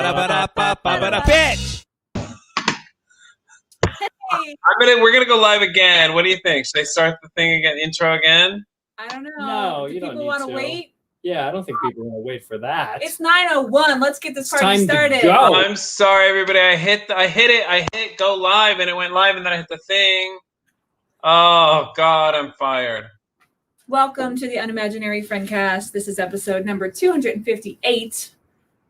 Bitch! Hey, We're gonna go live again. What do you think? Should I start the thing again, intro again? I don't know. No, Do you don't people need want to. wait? Yeah, I don't think people want to wait for that. It's 9:01. Let's get this It's party time to started. go. Oh. I'm sorry, everybody. I hit go live, and it went live, and then I hit the thing. Oh God, I'm fired. Welcome to the Unimaginary Friendcast. This is episode number 258.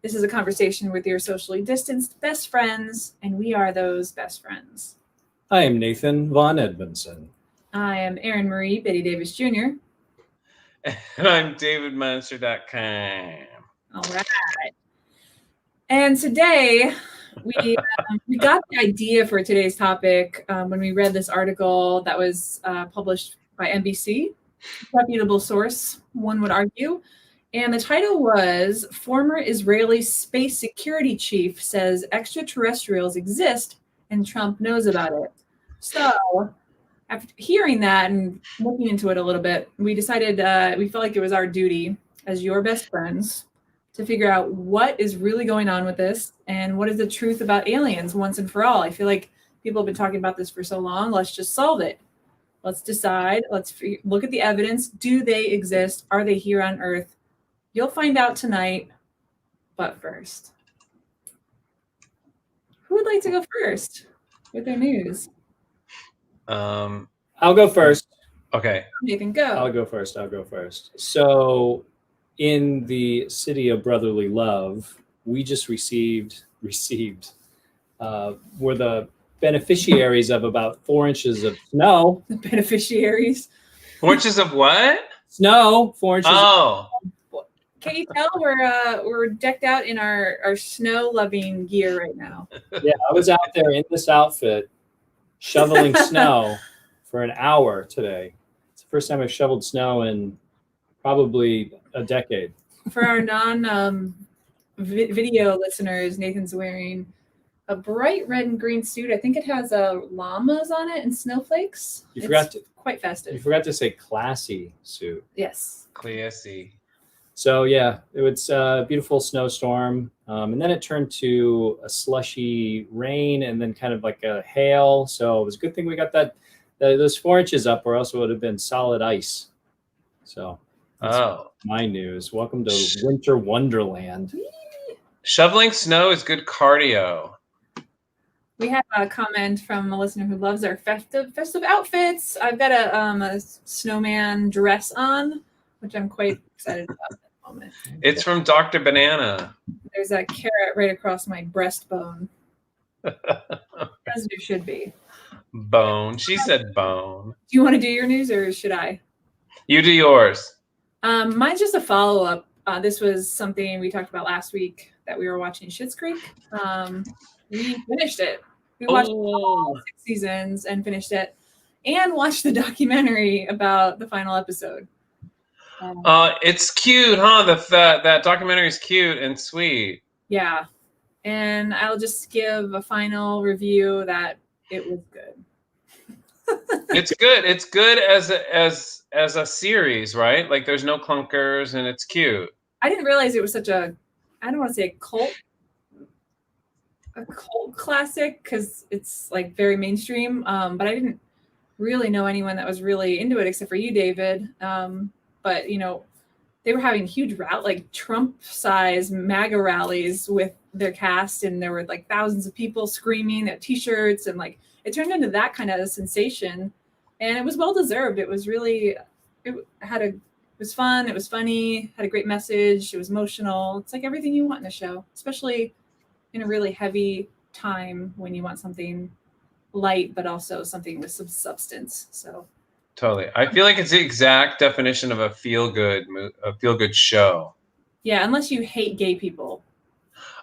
This is a conversation with your socially distanced best friends, and we are those best friends. I am Nathan Von Edmondson. I am Erin Marie Betty Davis Jr. And I'm DavidMonster.com. All right. And today we got the idea for today's topic when we read this article that was published by NBC, reputable source, one would argue. And the title was Former Israeli Space Security Chief Says Extraterrestrials Exist and Trump Knows About It. So after hearing that and looking into it a little bit, we decided we felt like it was our duty as your best friends to figure out what is really going on with this and what is the truth about aliens once and for all. I feel like people have been talking about this for so long. Let's just solve it. Let's decide. Let's look at the evidence. Do they exist? Are they here on Earth? You'll find out tonight. But first, who would like to go first with their news? Um. I'll go first. Okay. Nathan, go. I'll go first. So, in the city of brotherly love, we just received. We're the beneficiaries of about 4 inches of snow. The beneficiaries. 4 inches of what? Snow. 4 inches. Oh. Can you tell we're decked out in our snow-loving gear right now? Yeah, I was out there in this outfit shoveling snow for an hour today. It's the first time I've shoveled snow in probably a decade. For our video listeners, Nathan's wearing a bright red and green suit. I think it has llamas on it and snowflakes. You forgot to quite festive. You forgot to say classy suit. Yes. Classy. So yeah, it was a beautiful snowstorm, and then it turned to a slushy rain, and then kind of like a hail. So it was a good thing we got those 4 inches up, or else it would have been solid ice. So that's my news. Welcome to Winter Wonderland. Shoveling snow is good cardio. We have a comment from a listener who loves our festive outfits. I've got a snowman dress on, which I'm quite excited about at the moment. It's from Dr. Banana. There's a carrot right across my breastbone. As there should be. Bone. She said bone. Do you want to do your news or should I? You do yours. Mine's just a follow-up. This was something we talked about last week that we were watching Schitt's Creek. We finished it. We watched all 6 seasons and finished it, and watched the documentary about the final episode. It's cute, huh? That documentary is cute and sweet. Yeah, and I'll just give a final review that it was good. It's good. It's good as a series, right? Like there's no clunkers and it's cute. I didn't realize it was such a, I don't want to say a cult classic because it's like very mainstream. But I didn't really know anyone that was really into it except for you, David. But you know, they were having huge like Trump-size MAGA rallies with their cast, and there were like thousands of people screaming at T-shirts, and like it turned into that kind of a sensation, and it was well deserved. It was really, it was fun. It was funny. Had a great message. It was emotional. It's like everything you want in a show, especially in a really heavy time when you want something light, but also something with some substance. So. Totally. I feel like it's the exact definition of a feel-good show. Yeah, unless you hate gay people.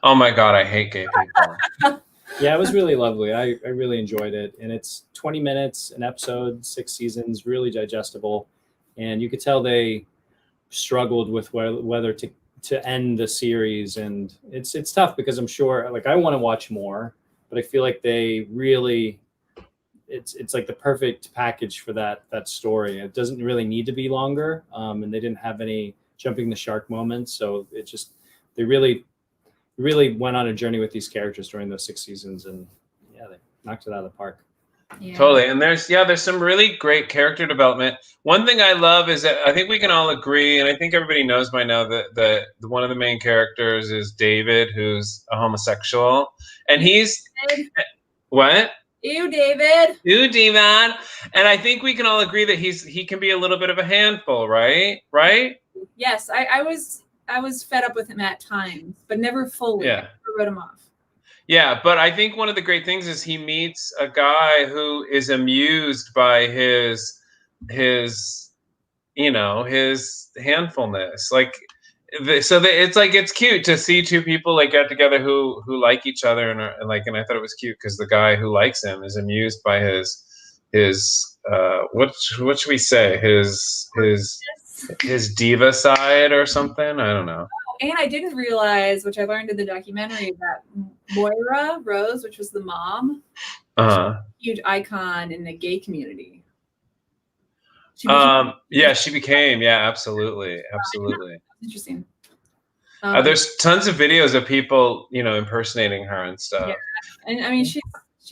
Oh my God, I hate gay people. Yeah, it was really lovely. I really enjoyed it. And it's 20 minutes an episode, 6 seasons, really digestible. And you could tell they struggled with whether to end the series. And it's tough because I'm sure, like, I want to watch more, but I feel like they really, it's like the perfect package for that story. It doesn't really need to be longer. And they didn't have any jumping the shark moments. So it just, they really really went on a journey with these characters during those 6 seasons, and yeah, they knocked it out of the park. Yeah. Totally. And there's some really great character development. One thing I love is that I think we can all agree, and I think everybody knows by now, that the one of the main characters is David, who's a homosexual. And he's what? Ew, David. Ew, David. And I think we can all agree that he can be a little bit of a handful, right? Right? Yes, I was fed up with him at times, but never fully. Yeah. I never wrote him off. Yeah, but I think one of the great things is he meets a guy who is amused by his you know, his handfulness. Like, it's like, it's cute to see two people like get together who like each other, and I thought it was cute because the guy who likes him is amused by his what should we say, his diva side or something. I don't know. And I didn't realize, which I learned in the documentary, that Moira Rose, which was the mom, a huge icon in the gay community. She became, absolutely. Interesting. There's tons of videos of people, you know, impersonating her and stuff. Yeah. And I mean, she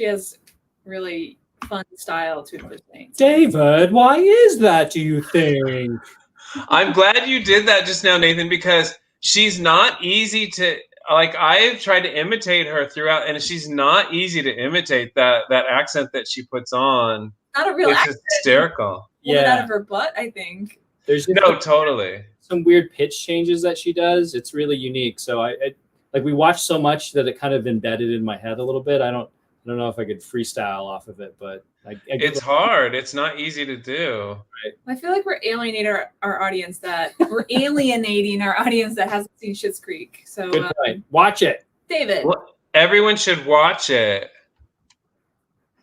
has really fun style to impersonate. David, why is that, do you think? I'm glad you did that just now, Nathan, because she's not easy to, like, I've tried to imitate her throughout, and she's not easy to imitate. That accent that she puts on. Not a real accent. It's hysterical. Yeah, out of her butt, I think. There's totally some weird pitch changes that she does. It's really unique. So I like, we watched so much that it kind of embedded in my head a little bit. I don't know if I could freestyle off of it, but it's hard. It's not easy to do. Right? I feel like we're alienating our audience that hasn't seen Schitt's Creek. So good point. Watch it, David. Everyone should watch it.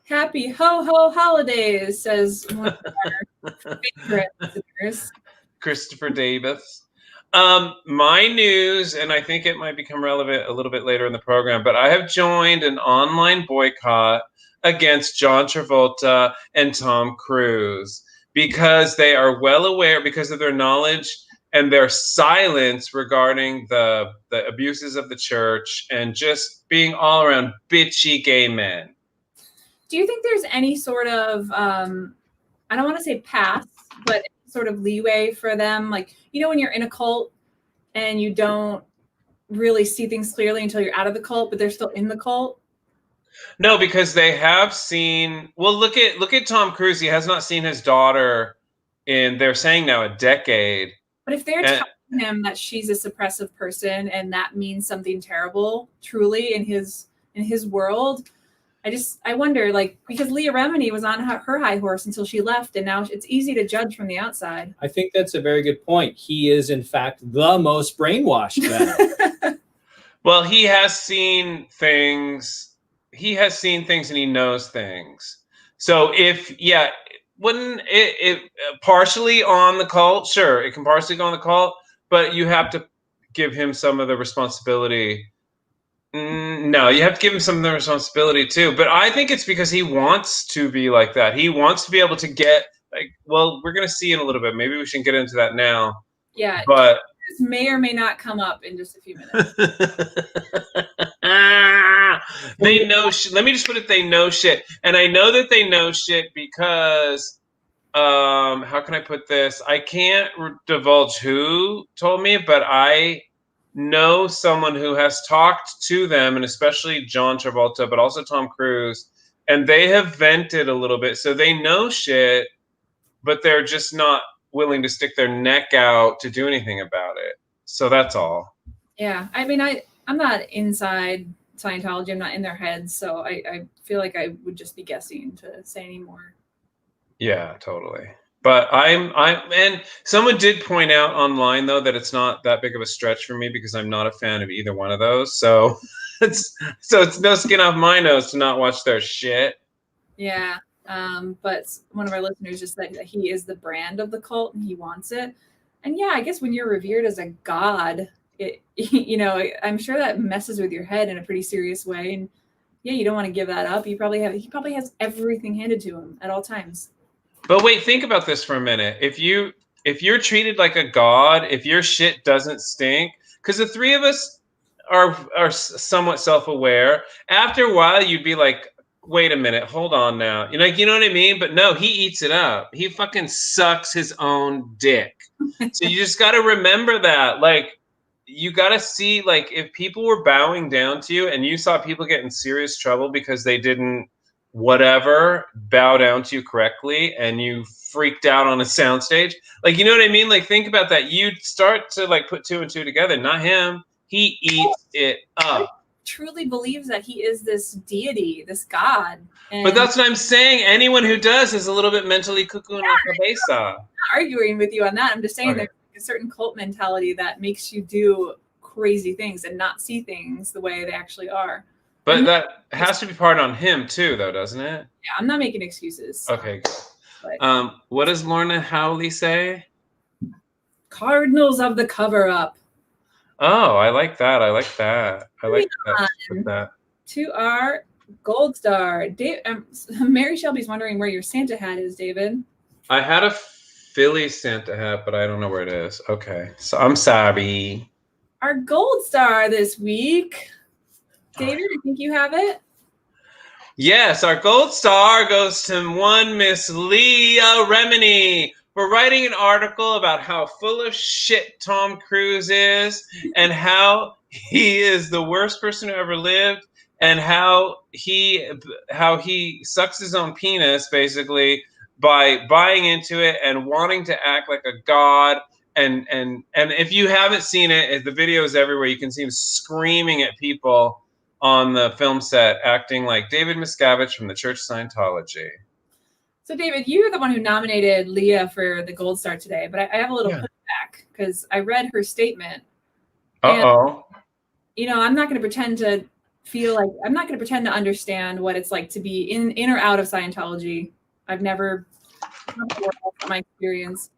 Happy ho holidays, says one of our favorite listeners, Christopher Davis. My news, and I think it might become relevant a little bit later in the program, but I have joined an online boycott against John Travolta and Tom Cruise because they are well aware, because of their knowledge and their silence regarding the abuses of the church and just being all around bitchy gay men. Do you think there's any sort of, I don't want to say pass, but sort of leeway for them? Like, you know, when you're in a cult and you don't really see things clearly until you're out of the cult, but they're still in the cult? No, because they have seen, well, look at Tom Cruise. He has not seen his daughter in, they're saying now, a decade. But if they're telling him that she's a suppressive person and that means something terrible, truly, in his world, I wonder, like, because Leah Remini was on her high horse until she left, and now it's easy to judge from the outside. I think that's a very good point. He is, in fact, the most brainwashed man. Well, he has seen things. He has seen things, and he knows things. So wouldn't it partially on the cult? Sure, it can partially go on the cult, but you have to give him some of the responsibility. No, you have to give him some of the responsibility too. But I think it's because he wants to be like that. He wants to be able to get, like, well, we're going to see in a little bit. Maybe we shouldn't get into that now. Yeah, but this may or may not come up in just a few minutes. They know. Let me just put it. They know shit, and I know that they know shit because, how can I put this? I can't divulge who told me, but I know someone who has talked to them, and especially John Travolta, but also Tom Cruise, and they have vented a little bit. So they know shit, but they're just not willing to stick their neck out to do anything about it. So that's all. Yeah. I mean, I'm not inside Scientology. I'm not in their heads. So I feel like I would just be guessing to say any more. Yeah, totally. But and someone did point out online though that it's not that big of a stretch for me because I'm not a fan of either one of those. So it's no skin off my nose to not watch their shit. Yeah. But one of our listeners just said that he is the brand of the cult and he wants it. And yeah, I guess when you're revered as a god, you know, I'm sure that messes with your head in a pretty serious way. And yeah, you don't want to give that up. He probably has everything handed to him at all times. But wait, think about this for a minute. If you're treated like a god, if your shit doesn't stink, because the three of us are somewhat self-aware. After a while, you'd be like, wait a minute, hold on now. You know what I mean? But no, he eats it up. He fucking sucks his own dick. So you just got to remember that. Like, you got to see, like, if people were bowing down to you and you saw people get in serious trouble because they didn't bow down to you correctly, and you freaked out on a soundstage, like, you know what I mean? Like, think about that. You'd start to like put two and two together. Not him. He eats it up. Truly believes that he is this deity, this god. And but that's what I'm saying. Anyone who does is a little bit mentally cuckoo and cabeza. I'm not arguing with you on that. I'm just saying there's a certain cult mentality that makes you do crazy things and not see things the way they actually are. But that has to be part on him too, though, doesn't it? Yeah, I'm not making excuses. Okay, good. What does Lorna Howley say? Cardinals of the cover-up. Oh, I like that. I like that. I like that. To our gold star. Mary Shelby's wondering where your Santa hat is, David. I had a Philly Santa hat, but I don't know where it is. Okay, so I'm sorry. Our gold star this week. David, I think you have it. Yes, our gold star goes to one Miss Leah Remini for writing an article about how full of shit Tom Cruise is and how he is the worst person who ever lived, and how he sucks his own penis basically by buying into it and wanting to act like a god. And if you haven't seen it, the video is everywhere. You can see him screaming at people on the film set, acting like David Miscavige from the Church of Scientology. So, David, you're the one who nominated Leah for the Gold Star today, but I have a little pushback because I read her statement. Uh-oh. You know, I'm not going to pretend to understand what it's like to be in or out of Scientology. I've never had my experience.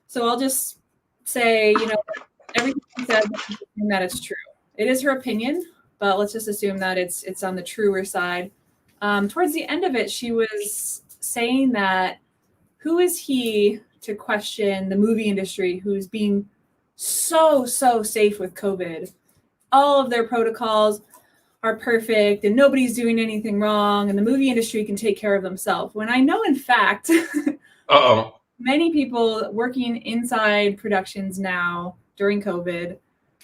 So I'll just say, you know, everything she says, that it's true. It is her opinion, but let's just assume that it's on the truer side. Towards the end of it, she was saying that who is he to question the movie industry, who's being so safe with COVID? All of their protocols are perfect and nobody's doing anything wrong and the movie industry can take care of themselves. When I know, in fact, many people working inside productions now during COVID,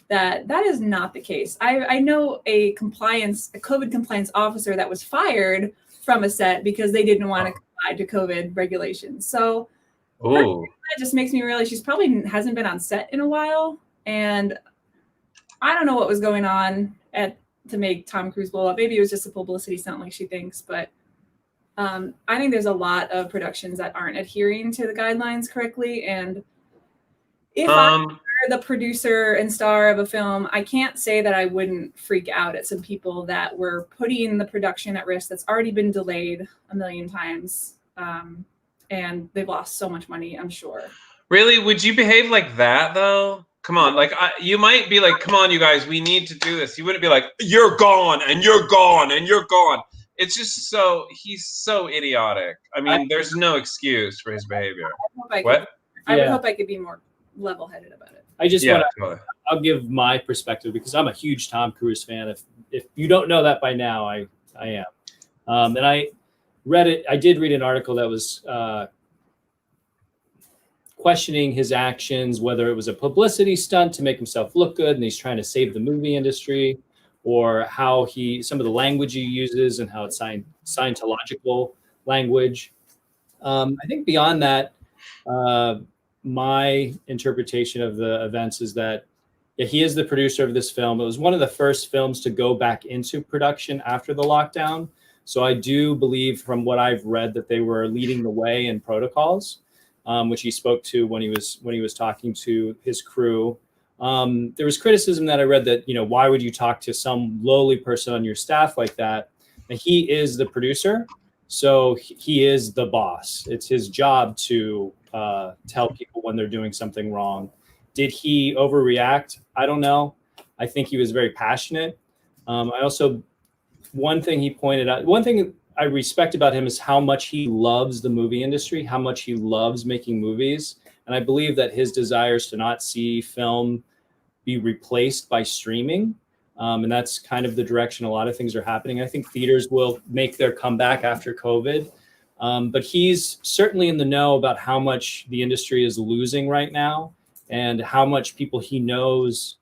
that is not the case. I know a COVID compliance officer that was fired from a set because they didn't want to comply to COVID regulations. So that just makes me realize she's probably hasn't been on set in a while. And I don't know what was going on to make Tom Cruise blow up. Maybe it was just a publicity stunt like she thinks, but I think there's a lot of productions that aren't adhering to the guidelines correctly. And if I were the producer and star of a film, I can't say that I wouldn't freak out at some people that were putting the production at risk that's already been delayed a million times. And they've lost so much money, I'm sure. Really? Would you behave like that, though? Come on. Like, you might be like, come on, you guys, we need to do this. You wouldn't be like, you're gone, and you're gone, and you're gone. It's just he's so idiotic. I mean, there's no excuse for his behavior. I would hope I could be more level-headed about it. I just I'll give my perspective because I'm a huge Tom Cruise fan. If you don't know that by now, I am. And I did read an article that was questioning his actions, whether it was a publicity stunt to make himself look good and he's trying to save the movie industry, or how some of the language he uses and how it's Scientological language. I think beyond that, my interpretation of the events is that he is the producer of this film. It was one of the first films to go back into production after the lockdown. So I do believe from what I've read that they were leading the way in protocols, which he spoke to when he was talking to his crew. There was criticism that I read that, you know, why would you talk to some lowly person on your staff like that? And he is the producer. So he is the boss. It's his job to tell people when they're doing something wrong. Did he overreact? I don't know. I think he was very passionate. One thing I respect about him is how much he loves the movie industry, how much he loves making movies. And I believe that his desires to not see film be replaced by streaming And that's kind of the direction a lot of things are happening. I think theaters will make their comeback after COVID. But he's certainly in the know about how much the industry is losing right now and how much people he knows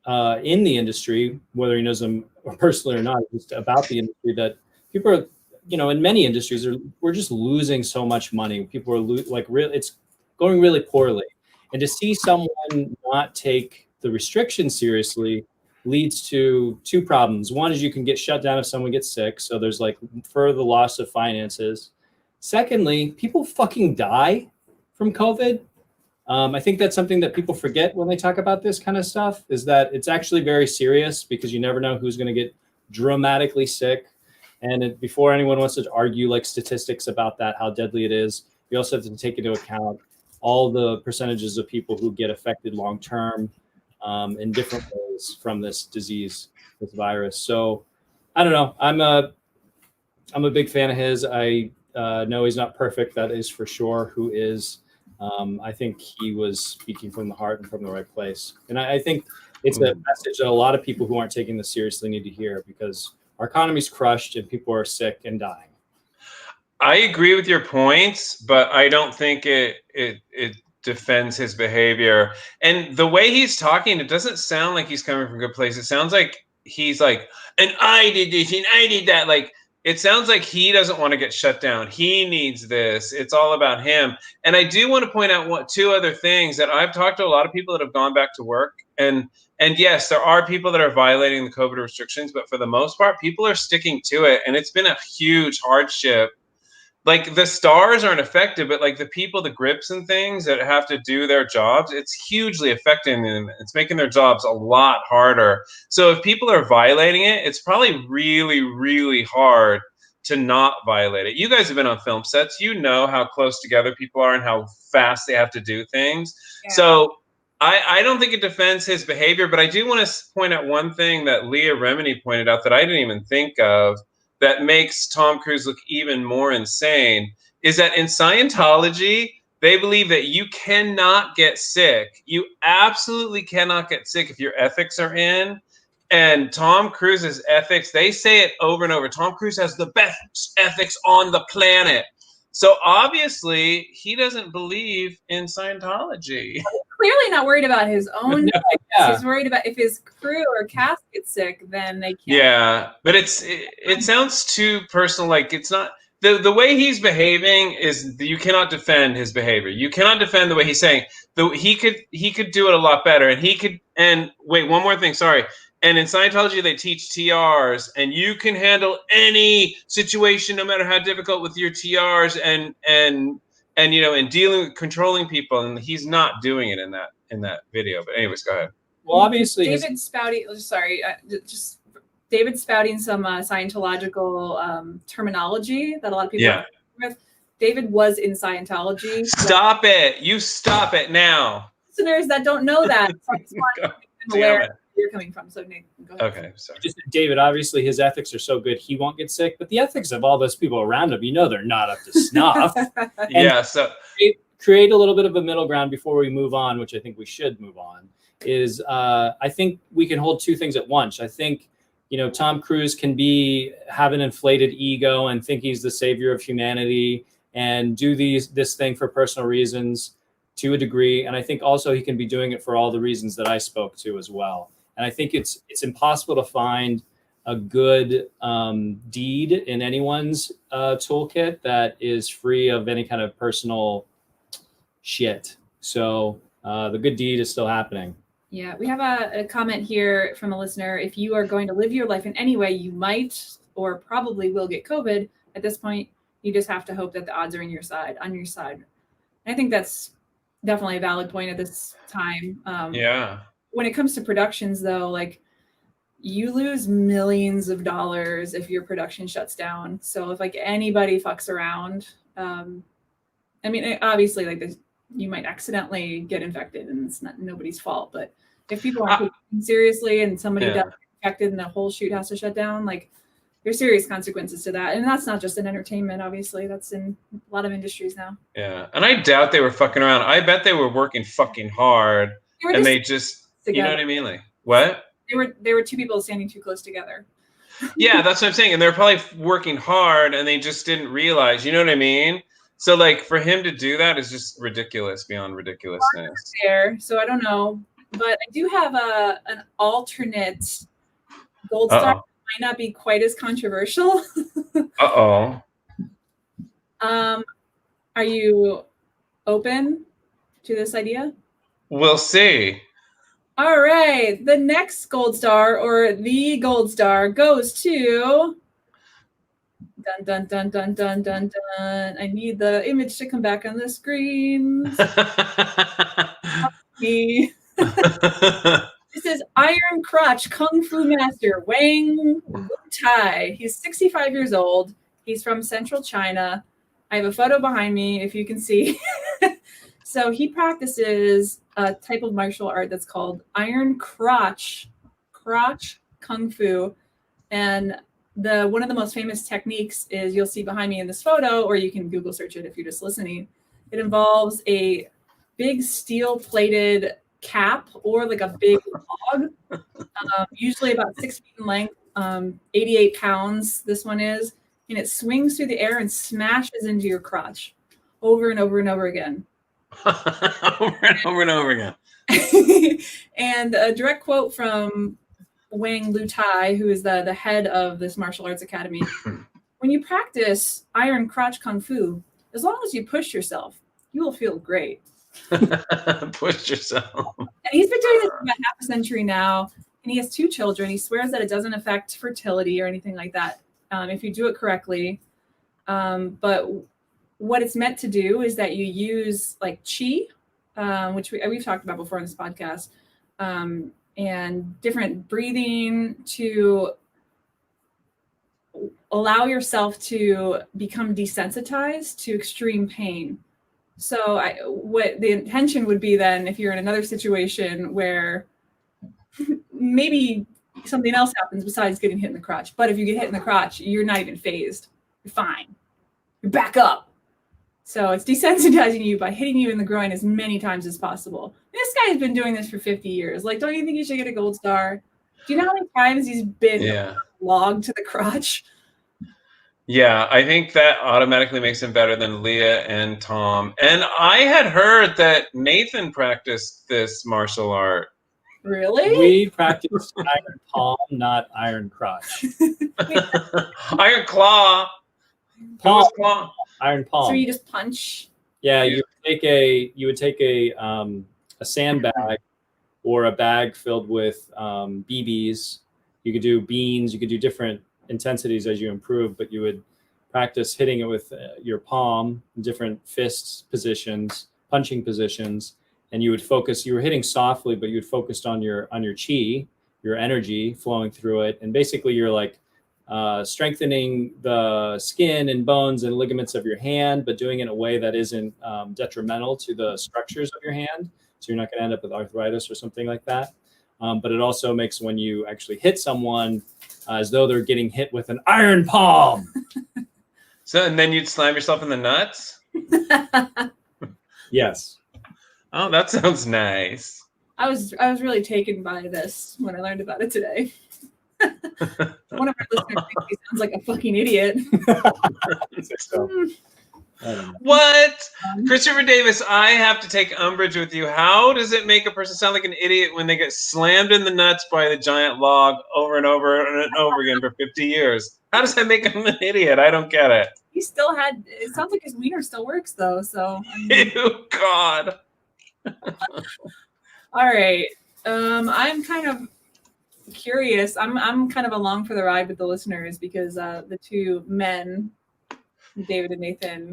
in the industry, whether he knows them personally or not, just about the industry, that people are, in many industries, we're just losing so much money. People are it's going really poorly. And to see someone not take the restrictions seriously leads to two problems. One is you can get shut down if someone gets sick. So there's further loss of finances. Secondly, people fucking die from COVID. I think that's something that people forget when they talk about this kind of stuff, is that it's actually very serious because you never know who's going to get dramatically sick. And before anyone wants to argue statistics about that, how deadly it is, you also have to take into account all the percentages of people who get affected long-term in different ways from this disease, this virus. So I don't know. I'm a big fan of his. I know he's not perfect. That is for sure. Who is? I think he was speaking from the heart and from the right place. And I think it's a message that a lot of people who aren't taking this seriously need to hear, because our economy's crushed and people are sick and dying. I agree with your points, but I don't think it defends his behavior. And the way he's talking, it doesn't sound like he's coming from a good place. It sounds like he's like, and I did this and I did that. It sounds like he doesn't want to get shut down. He needs this. It's all about him. And I do want to point out two other things that I've talked to a lot of people that have gone back to work. And yes, there are people that are violating the COVID restrictions, but for the most part, people are sticking to it. And it's been a huge hardship. The stars aren't affected, but the people, the grips and things that have to do their jobs, it's hugely affecting them. It's making their jobs a lot harder. So if people are violating it, it's probably really, really hard to not violate it. You guys have been on film sets. You know how close together people are and how fast they have to do things. Yeah. So I don't think it defends his behavior, but I do want to point out one thing that Leah Remini pointed out that I didn't even think of, that makes Tom Cruise look even more insane, is that in Scientology, they believe that you cannot get sick. You absolutely cannot get sick if your ethics are in. And Tom Cruise's ethics, they say it over and over. Tom Cruise has the best ethics on the planet. So obviously, he doesn't believe in Scientology. Clearly not worried about his own. Yeah. He's worried about if his crew or cast gets sick, then they can't. Yeah, but it sounds too personal. It's not the way he's behaving is you cannot defend his behavior. You cannot defend the way he's saying. He could do it a lot better, and he could. And wait, one more thing. Sorry. And in Scientology, they teach TRs, and you can handle any situation, no matter how difficult, with your TRs, and dealing with controlling people. And he's not doing it in that video. But anyways, go ahead. Well, obviously, David spouting. Sorry, just David spouting some Scientological terminology that a lot of people are with. David was in Scientology. Stop it! You stop it now. Listeners that don't know that. You're coming from. So Nate, go ahead. Okay, sorry. Just David, obviously his ethics are so good he won't get sick, but the ethics of all those people around him, they're not up to snuff. Yeah, so create a little bit of a middle ground before we move on, which I think we should move on, is I think we can hold two things at once. I think, Tom Cruise can have an inflated ego and think he's the savior of humanity and do this thing for personal reasons to a degree. And I think also he can be doing it for all the reasons that I spoke to as well. And I think it's impossible to find a good deed in anyone's toolkit that is free of any kind of personal shit. So the good deed is still happening. Yeah, we have a comment here from a listener. If you are going to live your life in any way, you might or probably will get COVID. At this point, you just have to hope that the odds are on your side. And I think that's definitely a valid point at this time. Yeah. When it comes to productions, though, you lose millions of dollars if your production shuts down. So if anybody fucks around, obviously you might accidentally get infected and it's not nobody's fault. But if people aren't taking seriously and somebody does get infected and the whole shoot has to shut down, there's serious consequences to that. And that's not just in entertainment, obviously. That's in a lot of industries now. Yeah. And I doubt they were fucking around. I bet they were working fucking hard. They just, you know what I mean? What? They were two people standing too close together. Yeah, that's what I'm saying. And they're probably working hard and they just didn't realize, you know what I mean? So like for him to do that is just ridiculous beyond ridiculousness. There, so I don't know. But I do have an alternate gold star that might not be quite as controversial. Uh-oh. Are you open to this idea? We'll see. All right. The next gold star, or the gold star, goes to dun dun dun dun dun dun dun. I need the image to come back on the screen. Me. This is Iron Crotch Kung Fu Master Wang Tai. He's 65 years old. He's from Central China. I have a photo behind me, if you can see. So he practices a type of martial art that's called Iron Crotch Kung Fu. And one of the most famous techniques is, you'll see behind me in this photo, or you can Google search it if you're just listening. It involves a big steel-plated cap or like a big log, usually about 6 feet in length, 88 pounds this one is, and it swings through the air and smashes into your crotch over and over and over again. Over and over and over again. And a direct quote from Wang Tai, who is the head of this martial arts academy: when you practice Iron Crotch Kung Fu, as long as you push yourself, you will feel great. Push yourself. And he's been doing this for about half a century now, and he has 2 children. He swears that it doesn't affect fertility or anything like that if you do it correctly. But what it's meant to do is that you use like chi, which we've talked about before in this podcast, and different breathing to allow yourself to become desensitized to extreme pain. So what the intention would be then, if you're in another situation where maybe something else happens besides getting hit in the crotch, but if you get hit in the crotch, you're not even phased. You're fine. You're back up. So it's desensitizing you by hitting you in the groin as many times as possible. This guy has been doing this for 50 years. Like, don't you think you should get a gold star? Do you know how many times he's been logged to the crotch? Yeah, I think that automatically makes him better than Leah and Tom. And I had heard that Nathan practiced this martial art. Really? We practiced iron palm, not iron crotch. Iron claw. Palm. Claw. Iron palm. So you just punch? Yeah, you would take a sandbag or a bag filled with BBs. You could do beans. You could do different intensities as you improve, but you would practice hitting it with your palm, different fists positions, punching positions, and you would focus. You were hitting softly, but you would focus on your chi, your energy flowing through it, and basically you're like strengthening the skin and bones and ligaments of your hand, but doing it in a way that isn't detrimental to the structures of your hand. So you're not going to end up with arthritis or something like that. But it also makes when you actually hit someone as though they're getting hit with an iron palm. So, and then you'd slam yourself in the nuts? Yes. Oh, that sounds nice. I was really taken by this when I learned about it today. One of our listeners thinks he sounds like a fucking idiot. What? Christopher Davis, I have to take umbrage with you. How does it make a person sound like an idiot when they get slammed in the nuts by the giant log over and over and over again for 50 years? How does that make him an idiot? I don't get it. He still had, it sounds like his wiener still works though, so. I mean. Ew, God. All right. I'm kind of curious. I'm kind of along for the ride with the listeners because the 2 men, David and Nathan,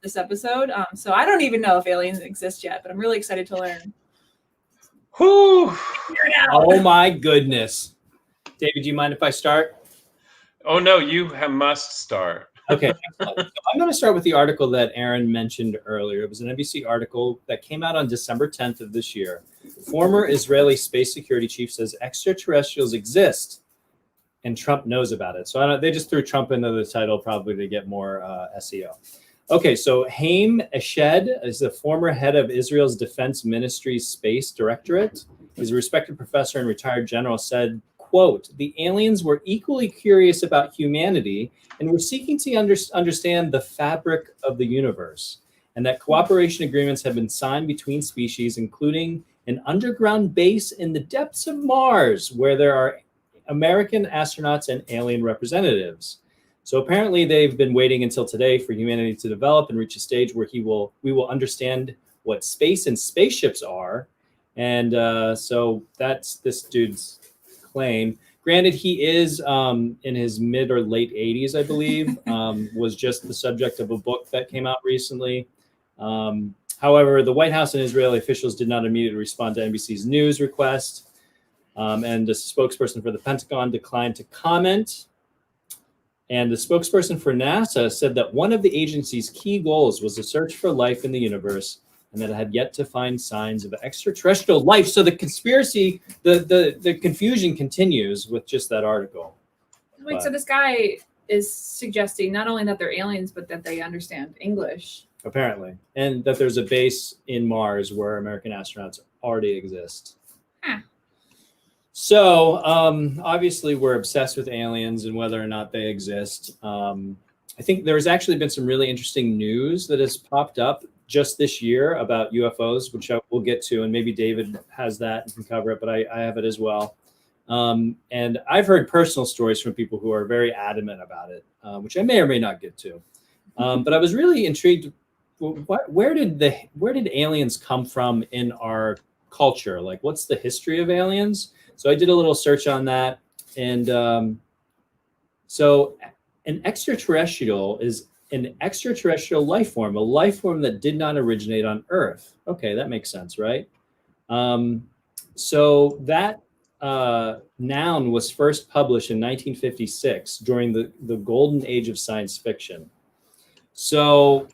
this episode. So I don't even know if aliens exist yet, but I'm really excited to learn. Whew. Oh my goodness. David, do you mind if I start? Oh no, you must start. Okay. So I'm going to start with the article that Aaron mentioned earlier. It was an NBC article that came out on December 10th of this year. Former Israeli space security chief says extraterrestrials exist, and Trump knows about it. So they just threw Trump into the title probably to get more SEO. Okay, so Haim Eshed is the former head of Israel's Defense Ministry's Space Directorate. He's a respected professor and retired general, said, quote, "The aliens were equally curious about humanity and were seeking to understand the fabric of the universe, and that cooperation agreements have been signed between species, including an underground base in the depths of Mars, where there are American astronauts and alien representatives." So apparently they've been waiting until today for humanity to develop and reach a stage where we will understand what space and spaceships are. And so that's this dude's claim. Granted, he is in his mid or late 80s, I believe, was just the subject of a book that came out recently. However, the White House and Israeli officials did not immediately respond to NBC's news request. And the spokesperson for the Pentagon declined to comment. And the spokesperson for NASA said that one of the agency's key goals was to search for life in the universe, and that it had yet to find signs of extraterrestrial life. So the conspiracy, the confusion continues with just that article. Wait, so this guy is suggesting not only that they're aliens, but that they understand English. Apparently. And that there's a base in Mars where American astronauts already exist. Huh. So obviously we're obsessed with aliens and whether or not they exist. I think there's actually been some really interesting news that has popped up just this year about UFOs, which we'll get to, and maybe David has that and can cover it, but I have it as well. And I've heard personal stories from people who are very adamant about it, which I may or may not get to. But I was really intrigued. Where did aliens come from in our culture? Like, what's the history of aliens? So I did a little search on that. And so an extraterrestrial is an extraterrestrial life form, a life form that did not originate on Earth. Okay, that makes sense, right? So that noun was first published in 1956 during the golden age of science fiction. So,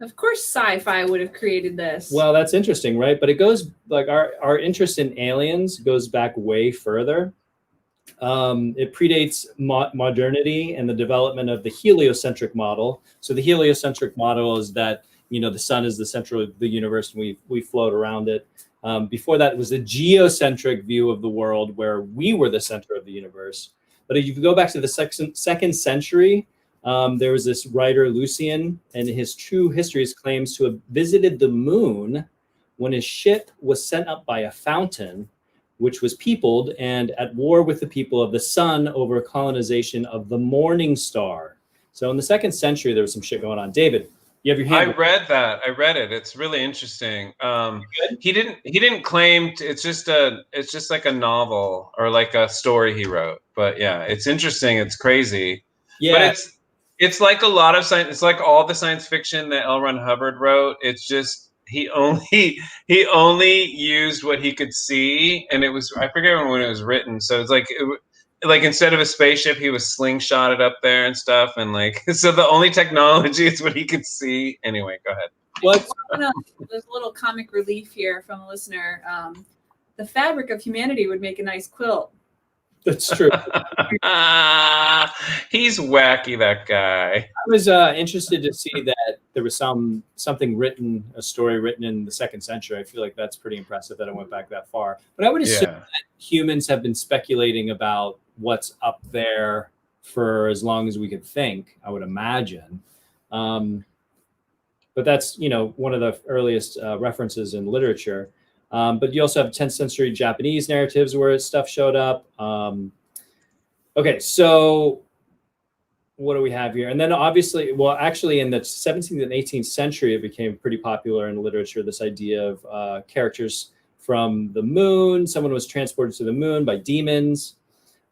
of course, sci-fi would have created this. Well, that's interesting, right? But it goes like our interest in aliens goes back way further. It predates modernity and the development of the heliocentric model. So the heliocentric model is that, the sun is the center of the universe and we float around it. Before that, it was a geocentric view of the world where we were the center of the universe. But if you go back to the second century, there was this writer, Lucian, and his true histories claims to have visited the moon when his ship was sent up by a fountain, which was peopled and at war with the people of the sun over colonization of the morning star. So in the second century, there was some shit going on. David, you have your hand. I read that. I read it. It's really interesting. He didn't claim it's just like a novel or like a story he wrote. But yeah, it's interesting. It's crazy. Yeah. But it's like a lot of science. It's like all the science fiction that L. Ron Hubbard wrote. It's just he only used what he could see, and it was, I forget when it was written. So it's like instead of a spaceship, he was slingshotted up there and stuff, and so the only technology is what he could see. Anyway, go ahead. What? There's a little comic relief here from a listener. The fabric of humanity would make a nice quilt. That's true. He's wacky, that guy. I was interested to see that there was something written, a story written in the second century. I feel like that's pretty impressive that it went back that far. But I would assume that humans have been speculating about what's up there for as long as we could think, I would imagine. But that's, one of the earliest references in literature. But you also have 10th century Japanese narratives where stuff showed up. Okay, so what do we have here? And then obviously, actually in the 17th and 18th century, it became pretty popular in literature, this idea of characters from the moon. Someone was transported to the moon by demons.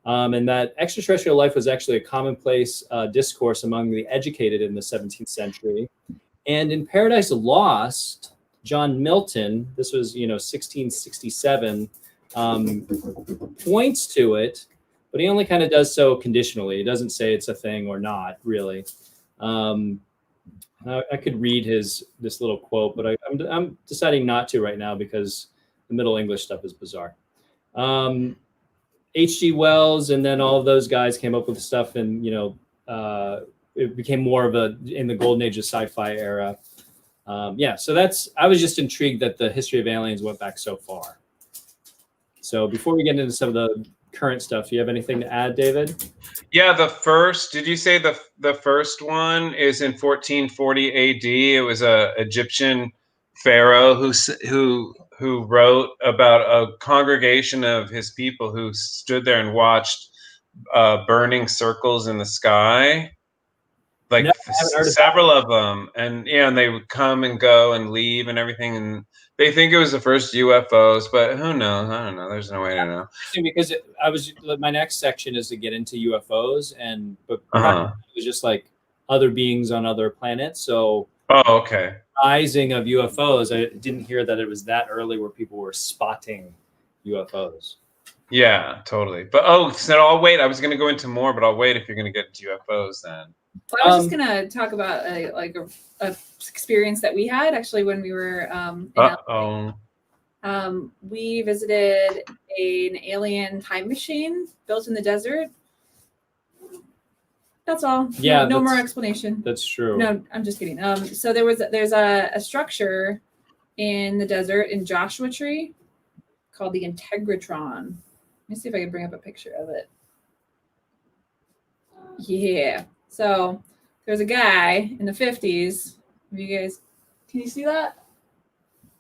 And that extraterrestrial life was actually a commonplace discourse among the educated in the 17th century. And in Paradise Lost, John Milton, this was, 1667, points to it, but he only kind of does so conditionally. He doesn't say it's a thing or not, really. I could read this little quote, but I'm deciding not to right now because the Middle English stuff is bizarre. H.G. Wells and then all of those guys came up with stuff, and it became more of in the golden age of sci-fi era. So I was just intrigued that the history of aliens went back so far. So before we get into some of the current stuff, do you have anything to add, David? Yeah, did you say the first one is in 1440 AD? It was a Egyptian pharaoh who wrote about a congregation of his people who stood there and watched burning circles in the sky, like No, I haven't heard of several of them, and and they would come and go and leave and everything, and they think it was the first UFOs, but who knows? I don't know. There's no way to know. Because my next section is to get into UFOs, but Uh-huh. it was just like other beings on other planets. So Oh, okay. rising of UFOs, I didn't hear that it was that early where people were spotting UFOs. Yeah, totally. But so I'll wait. I was going to go into more, but I'll wait if you're going to get into UFOs then. Well, I was just gonna talk about a experience that we had actually when we were in LA. We visited an alien time machine built in the desert. That's all. Yeah, no more explanation. That's true. No, I'm just kidding. So there's a structure in the desert in Joshua Tree called the Integratron. Let me see if I can bring up a picture of it. Yeah. So there's a guy in the 50s. You guys, can you see that?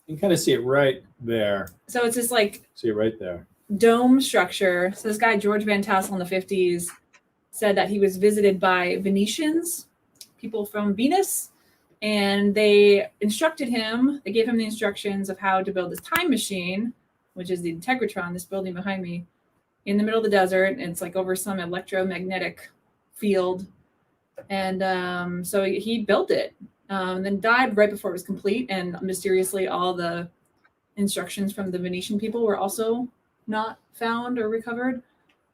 You can kind of see it right there. So it's this like See it right there. dome structure. So this guy, George Van Tassel in the 50s, said that he was visited by Venetians, people from Venus, and they instructed him, they gave him the instructions of how to build this time machine, which is the Integratron, this building behind me, in the middle of the desert. It's like over some electromagnetic field. And so he built it, then died right before it was complete. And mysteriously, all the instructions from the Venetian people were also not found or recovered.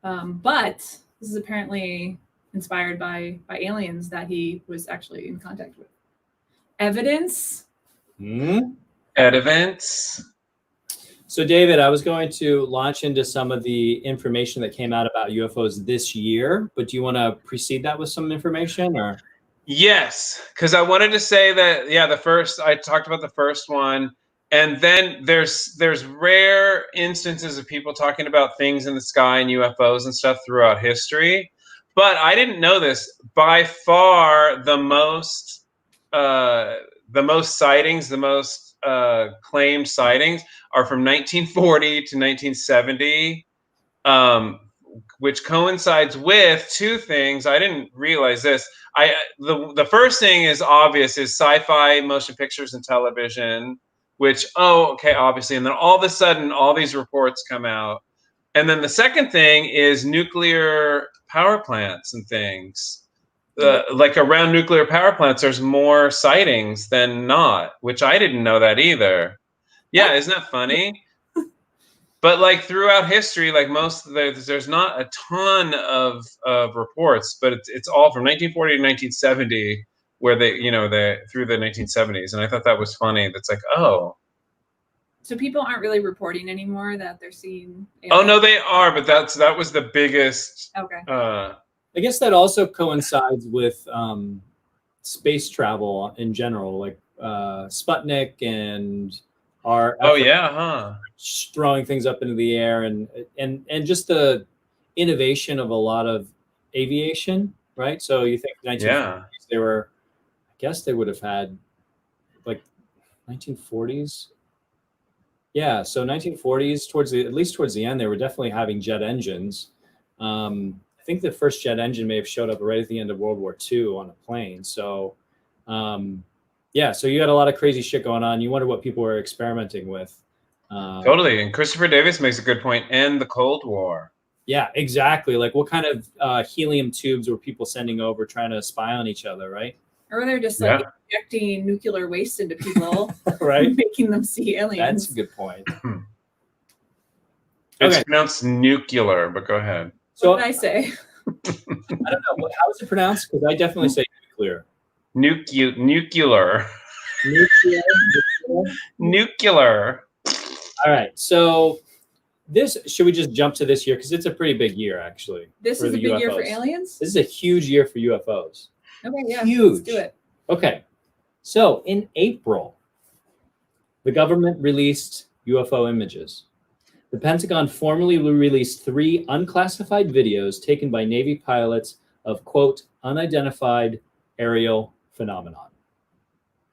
But this is apparently inspired by aliens that he was actually in contact with. Evidence? Evidence? So, David, I was going to launch into some of the information that came out about UFOs this year, but do you want to precede that with some information, or? Yes, because I wanted to say that, I talked about the first one, and then there's rare instances of people talking about things in the sky and UFOs and stuff throughout history, but I didn't know this. By far, the most sightings, the most claimed sightings are from 1940 to 1970, which coincides with two things. I didn't realize this. The first thing is obvious, is sci-fi, motion pictures, and television, which, obviously. And then all of a sudden, all these reports come out. And then the second thing is nuclear power plants and things. Like around nuclear power plants, there's more sightings than not, which I didn't know that either. Yeah, isn't that funny? But like throughout history, like there's not a ton of reports, but it's all from 1940 to 1970, where they through the 1970s, and I thought that was funny. That's like, oh. So people aren't really reporting anymore that they're seeing aliens. Oh no, they are, but that was the biggest. Okay. I guess that also coincides with space travel in general, like Sputnik and our throwing things up into the air, and just the innovation of a lot of aviation, right? So you think 1940s, they were, I guess they would have had like 1940s. Yeah, so 1940s, at least towards the end, they were definitely having jet engines. I think the first jet engine may have showed up right at the end of World War II on a plane. So, so you had a lot of crazy shit going on. You wonder what people were experimenting with. Totally. And Christopher Davis makes a good point. And the Cold War. Yeah, exactly. Like what kind of helium tubes were people sending over trying to spy on each other, right? Or they're just like injecting nuclear waste into people, right? Making them see aliens. That's a good point. It's pronounced nuclear, but go ahead. So what did I say? I don't know. How is it pronounced? Because I definitely say nuclear. Nuclear. Nuclear. All right. So should we just jump to this year? Because it's a pretty big year, actually. This is a big year for aliens? This is a huge year for UFOs. Okay, yeah. Huge. Let's do it. Okay. So in April, the government released UFO images. the Pentagon formally released 3 unclassified videos taken by Navy pilots of, quote, unidentified aerial phenomenon.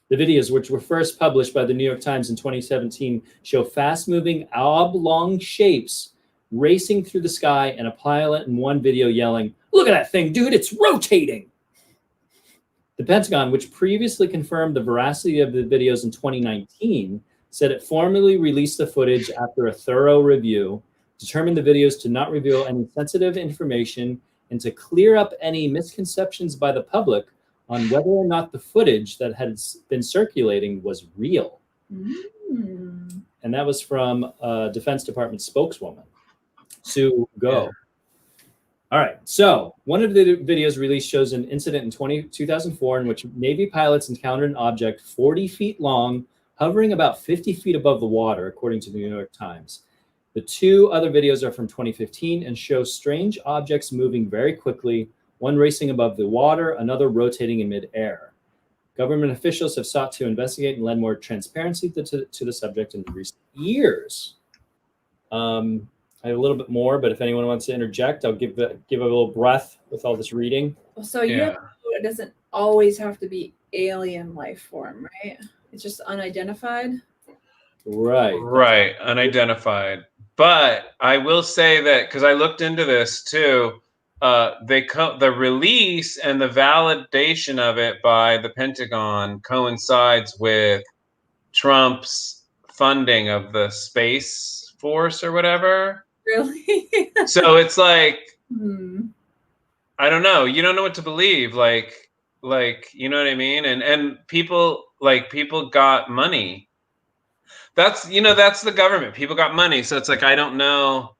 The videos, which were first published by the New York Times in 2017, show fast-moving oblong shapes racing through the sky and a pilot in one video yelling, "Look at that thing, dude, it's rotating." The Pentagon, which previously confirmed the veracity of the videos in 2019, said it formally released the footage after a thorough review, determined the videos to not reveal any sensitive information, and to clear up any misconceptions by the public on whether or not the footage that had been circulating was real. And that was from a Defense Department spokeswoman, Sue Go. Yeah. All right, so one of the videos released shows an incident in 2004 in which Navy pilots encountered an object 40 feet long, hovering about 50 feet above the water, according to the New York Times. The 2 other videos are from 2015 and show strange objects moving very quickly, one racing above the water, another rotating in midair. Government officials have sought to investigate and lend more transparency to the subject in recent years. I have a little bit more, but if anyone wants to interject, I'll give a little breath with all this reading. So it doesn't always have to be alien life form, right? It's just unidentified. Right, unidentified. But I will say that because I looked into this too, the release and the validation of it by the Pentagon coincides with Trump's funding of the Space Force or whatever. Really? So it's like, I don't know. You don't know what to believe. Like, you know what I mean? And people got money. That's the government. People got money. So it's like, I don't know.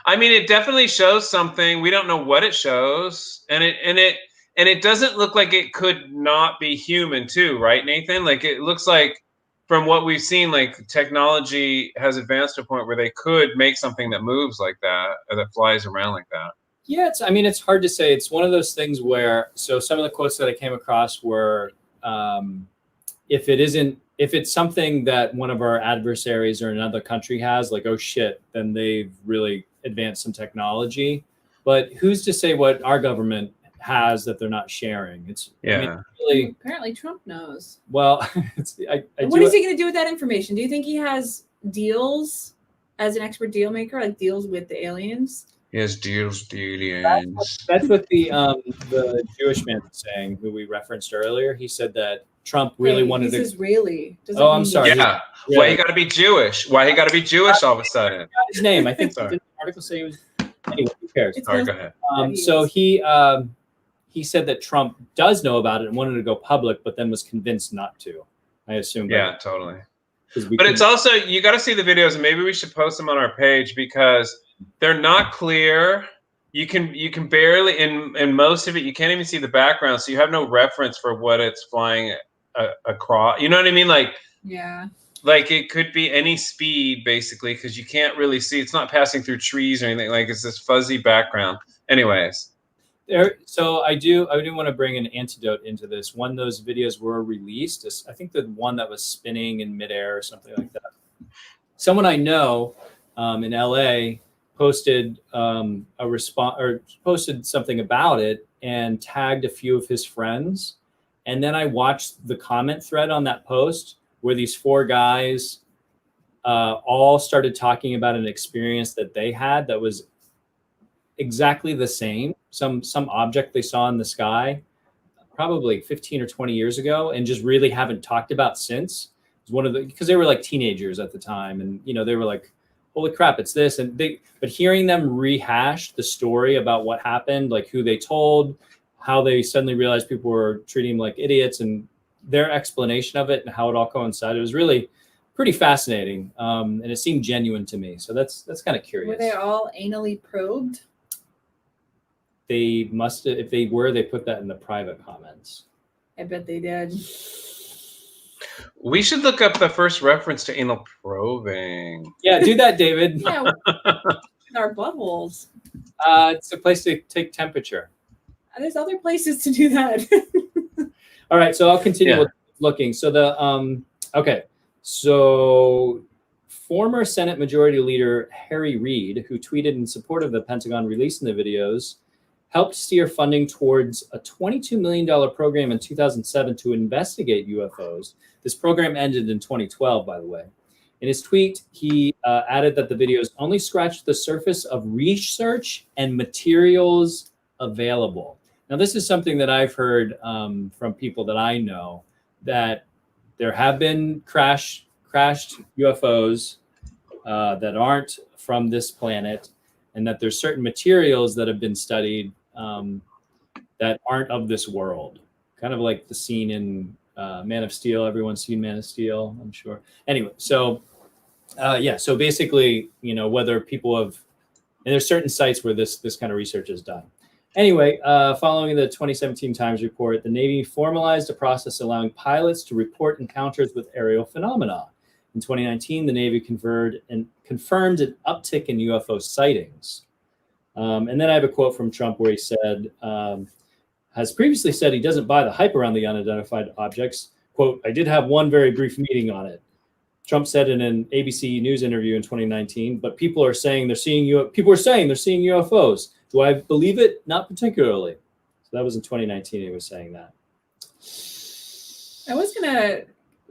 I mean, it definitely shows something. We don't know what it shows. And it doesn't look like it could not be human too, right, Nathan? Like, it looks like from what we've seen, like, technology has advanced to a point where they could make something that moves like that or that flies around like that. Yeah, it's hard to say. It's one of those things where, so some of the quotes that I came across were, if it's something that one of our adversaries or another country has, like, oh shit, then they've really advanced some technology. But who's to say what our government has that they're not sharing? Really, apparently Trump knows. Well, what is he going to do with that information? Do you think he has deals as an expert deal maker, like deals with the aliens? He has deals. That's what the Jewish man was saying, who we referenced earlier. He said that Trump really wanted to. He says really. I'm sorry. Yeah. Why he got to be Jewish? Why he got to be Jewish all of a sudden? His name. I think the article say he was. Anyway, who cares? Sorry, go ahead. So he said that Trump does know about it and wanted to go public, but then was convinced not to. I assume. Yeah, totally. But it's also, you got to see the videos, and maybe we should post them on our page because they're not clear. You can barely, in most of it, you can't even see the background, so you have no reference for what it's flying across. You know what I mean? Like, yeah. Like, it could be any speed, basically, because you can't really see. It's not passing through trees or anything. Like, it's this fuzzy background. Anyways. So I do want to bring an antidote into this. When those videos were released, I think the one that was spinning in midair or something like that. Someone I know in LA posted a response or posted something about it and tagged a few of his friends. And then I watched the comment thread on that post where these 4 guys all started talking about an experience that they had that was exactly the same. Some object they saw in the sky probably 15 or 20 years ago and just really haven't talked about since. It was because they were like teenagers at the time, and they were like, holy crap, it's this. But hearing them rehash the story about what happened, like who they told, how they suddenly realized people were treating them like idiots, and their explanation of it and how it all coincided, it was really pretty fascinating. And it seemed genuine to me. So that's kind of curious. Were they all anally probed? They must have, if they were, they put that in the private comments. I bet they did. We should look up the first reference to anal probing. Yeah, do that, David. Yeah, with our buttholes. It's a place to take temperature. There's other places to do that. All right, so I'll continue with looking. So okay. So former Senate Majority Leader Harry Reid, who tweeted in support of the Pentagon releasing the videos, helped steer funding towards a $22 million program in 2007 to investigate UFOs. This program ended in 2012, by the way. In his tweet, he added that the videos only scratched the surface of research and materials available. Now, this is something that I've heard from people that I know, that there have been crashed UFOs that aren't from this planet, and that there's certain materials that have been studied that aren't of this world. Kind of like the scene in Man of Steel. Everyone's seen Man of Steel, I'm sure. Anyway, so so basically, whether people have, and there's certain sites where this kind of research is done. Anyway, following the 2017 Times report, the Navy formalized a process allowing pilots to report encounters with aerial phenomena. In 2019, the Navy confirmed an uptick in UFO sightings. And then I have a quote from Trump where he said, has previously said he doesn't buy the hype around the unidentified objects. Quote, I did have one very brief meeting on it. Trump said in an ABC News interview in 2019, but people are saying they're seeing UFOs. Do I believe it? Not particularly. So that was in 2019. He was saying that. I was going to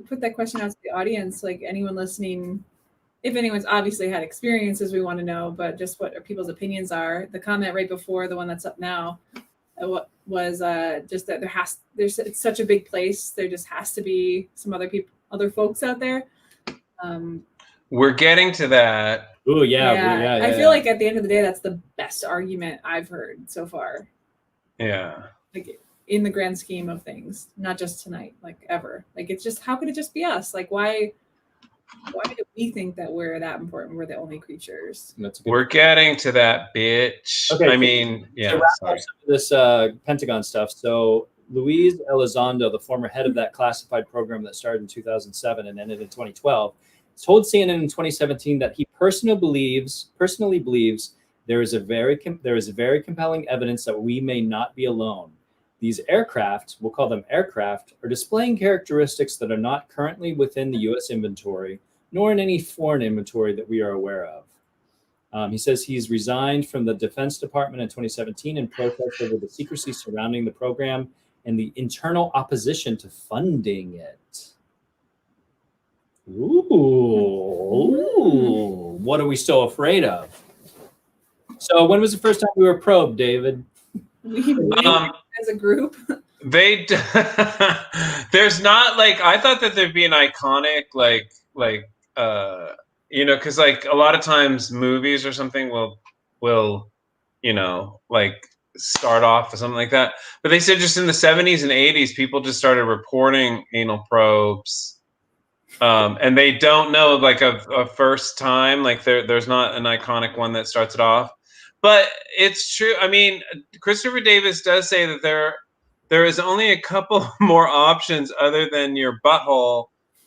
put that question out to the audience, like anyone listening, if anyone's obviously had experiences, we want to know, but just what people's opinions are. The comment right before the one that's up now was just that it's such a big place. There just has to be some other folks out there. We're getting to that. Oh yeah. I feel like at the end of the day, that's the best argument I've heard so far. Yeah. Like in the grand scheme of things, not just tonight, like ever. Like it's just, how could it just be us? Like why do we think that we're that important? We're the only creatures. We're getting to that, bitch. Okay, To wrap up some of this Pentagon stuff. So Luis Elizondo, the former head of that classified program that started in 2007 and ended in 2012, told CNN in 2017 that he personally believes there is very compelling evidence that we may not be alone. These aircraft, we'll call them aircraft, are displaying characteristics that are not currently within the U.S. inventory, nor in any foreign inventory that we are aware of. He says he's resigned from the Defense Department in 2017 in protest over the secrecy surrounding the program and the internal opposition to funding it. Ooh, what are we so afraid of? So when was the first time we were probed, David? As a group. There's not like, I thought that there'd be an iconic because like a lot of times movies or something will start off with something like that. But they said just in the 70s and 80s, people just started reporting anal probes. And they don't know like a first time, like there's not an iconic one that starts it off. But it's true. I mean, Christopher Davis does say that there is only a couple more options other than your butthole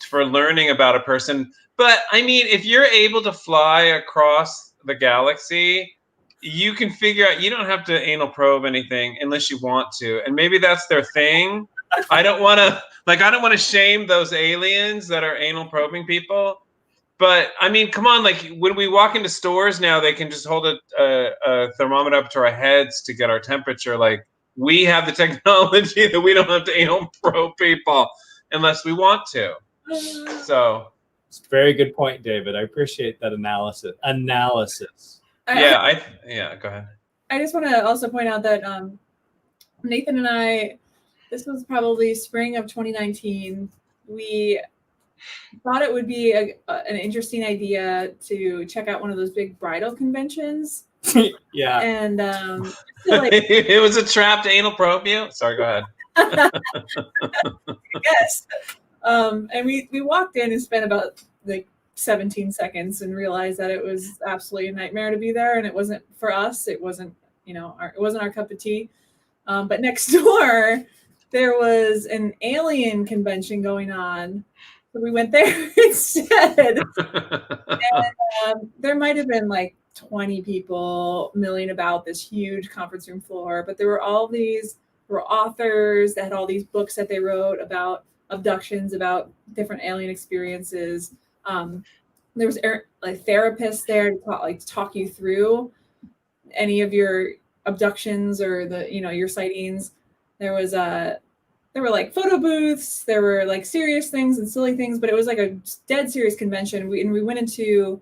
for learning about a person. But I mean, if you're able to fly across the galaxy, you can figure out, you don't have to anal probe anything unless you want to. And maybe that's their thing. I don't want to shame those aliens that are anal probing people. But I mean, come on, like when we walk into stores now, they can just hold a thermometer up to our heads to get our temperature. Like we have the technology that we don't have to anal probe people unless we want to. So it's a very good point, David. I appreciate that analysis. Go ahead. I just want to also point out that Nathan and I, this was probably spring of 2019. We thought it would be an interesting idea to check out one of those big bridal conventions. Yeah. And it was a trap to anal probe you? Sorry, go ahead. Yes. And we walked in and spent about like 17 seconds and realized that it was absolutely a nightmare to be there, and it wasn't for us. It wasn't, it wasn't our cup of tea. But next door, there was an alien convention going on. So we went there instead. And there might have been like 20 people milling about this huge conference room floor, but there were authors that had all these books that they wrote about abductions, about different alien experiences. there was like therapists there to talk you through any of your abductions or your sightings. There were like photo booths, there were like serious things and silly things, but it was like a dead serious convention. We went into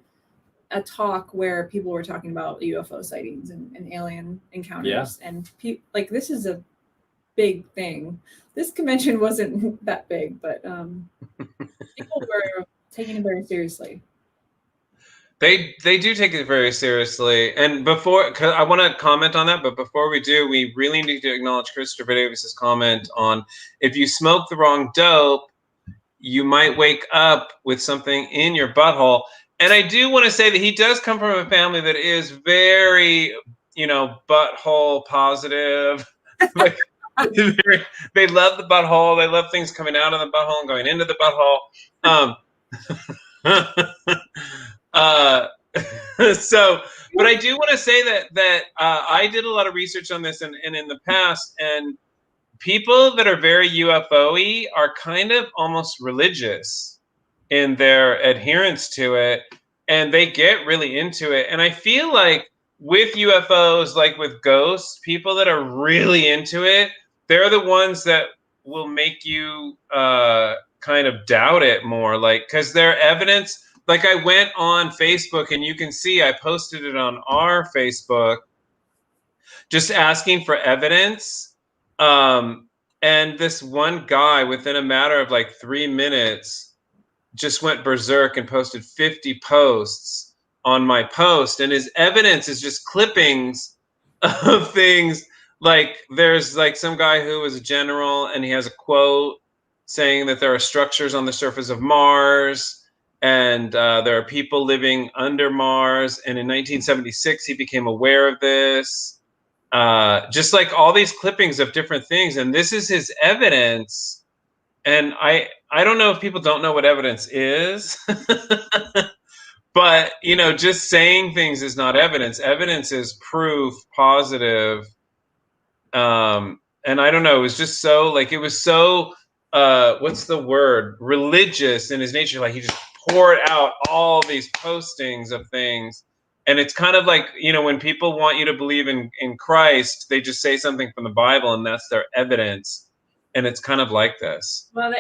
a talk where people were talking about UFO sightings and alien encounters. Yeah. And like, this is a big thing. This convention wasn't that big, but people were taking it very seriously. They do take it very seriously. And cause I want to comment on that, but before we do, we really need to acknowledge Christopher Davis's comment on, if you smoke the wrong dope, you might wake up with something in your butthole. And I do want to say that he does come from a family that is very, butthole positive. Like, they love the butthole. They love things coming out of the butthole and going into the butthole. But I do want to say that I did a lot of research on this and in the past, and people that are very UFO-y are kind of almost religious in their adherence to it, and they get really into it. And I feel like with UFOs, like with ghosts, people that are really into it, they're the ones that will make you kind of doubt it more, like, because their evidence. Like, I went on Facebook, and you can see I posted it on our Facebook, just asking for evidence. And this one guy, within a matter of like 3 minutes, just went berserk and posted 50 posts on my post. And his evidence is just clippings of things. Like, there's like some guy who was a general, and he has a quote saying that there are structures on the surface of Mars. And there are people living under Mars. And in 1976, he became aware of this. Just like all these clippings of different things. And this is his evidence. And I don't know if people don't know what evidence is. But, just saying things is not evidence. Evidence is proof positive. And I don't know. It was just so, like, it was so, what's the word? Religious in his nature. Like, he just poured out all these postings of things. And it's kind of like, when people want you to believe in Christ, they just say something from the Bible, and that's their evidence. And it's kind of like this. Well,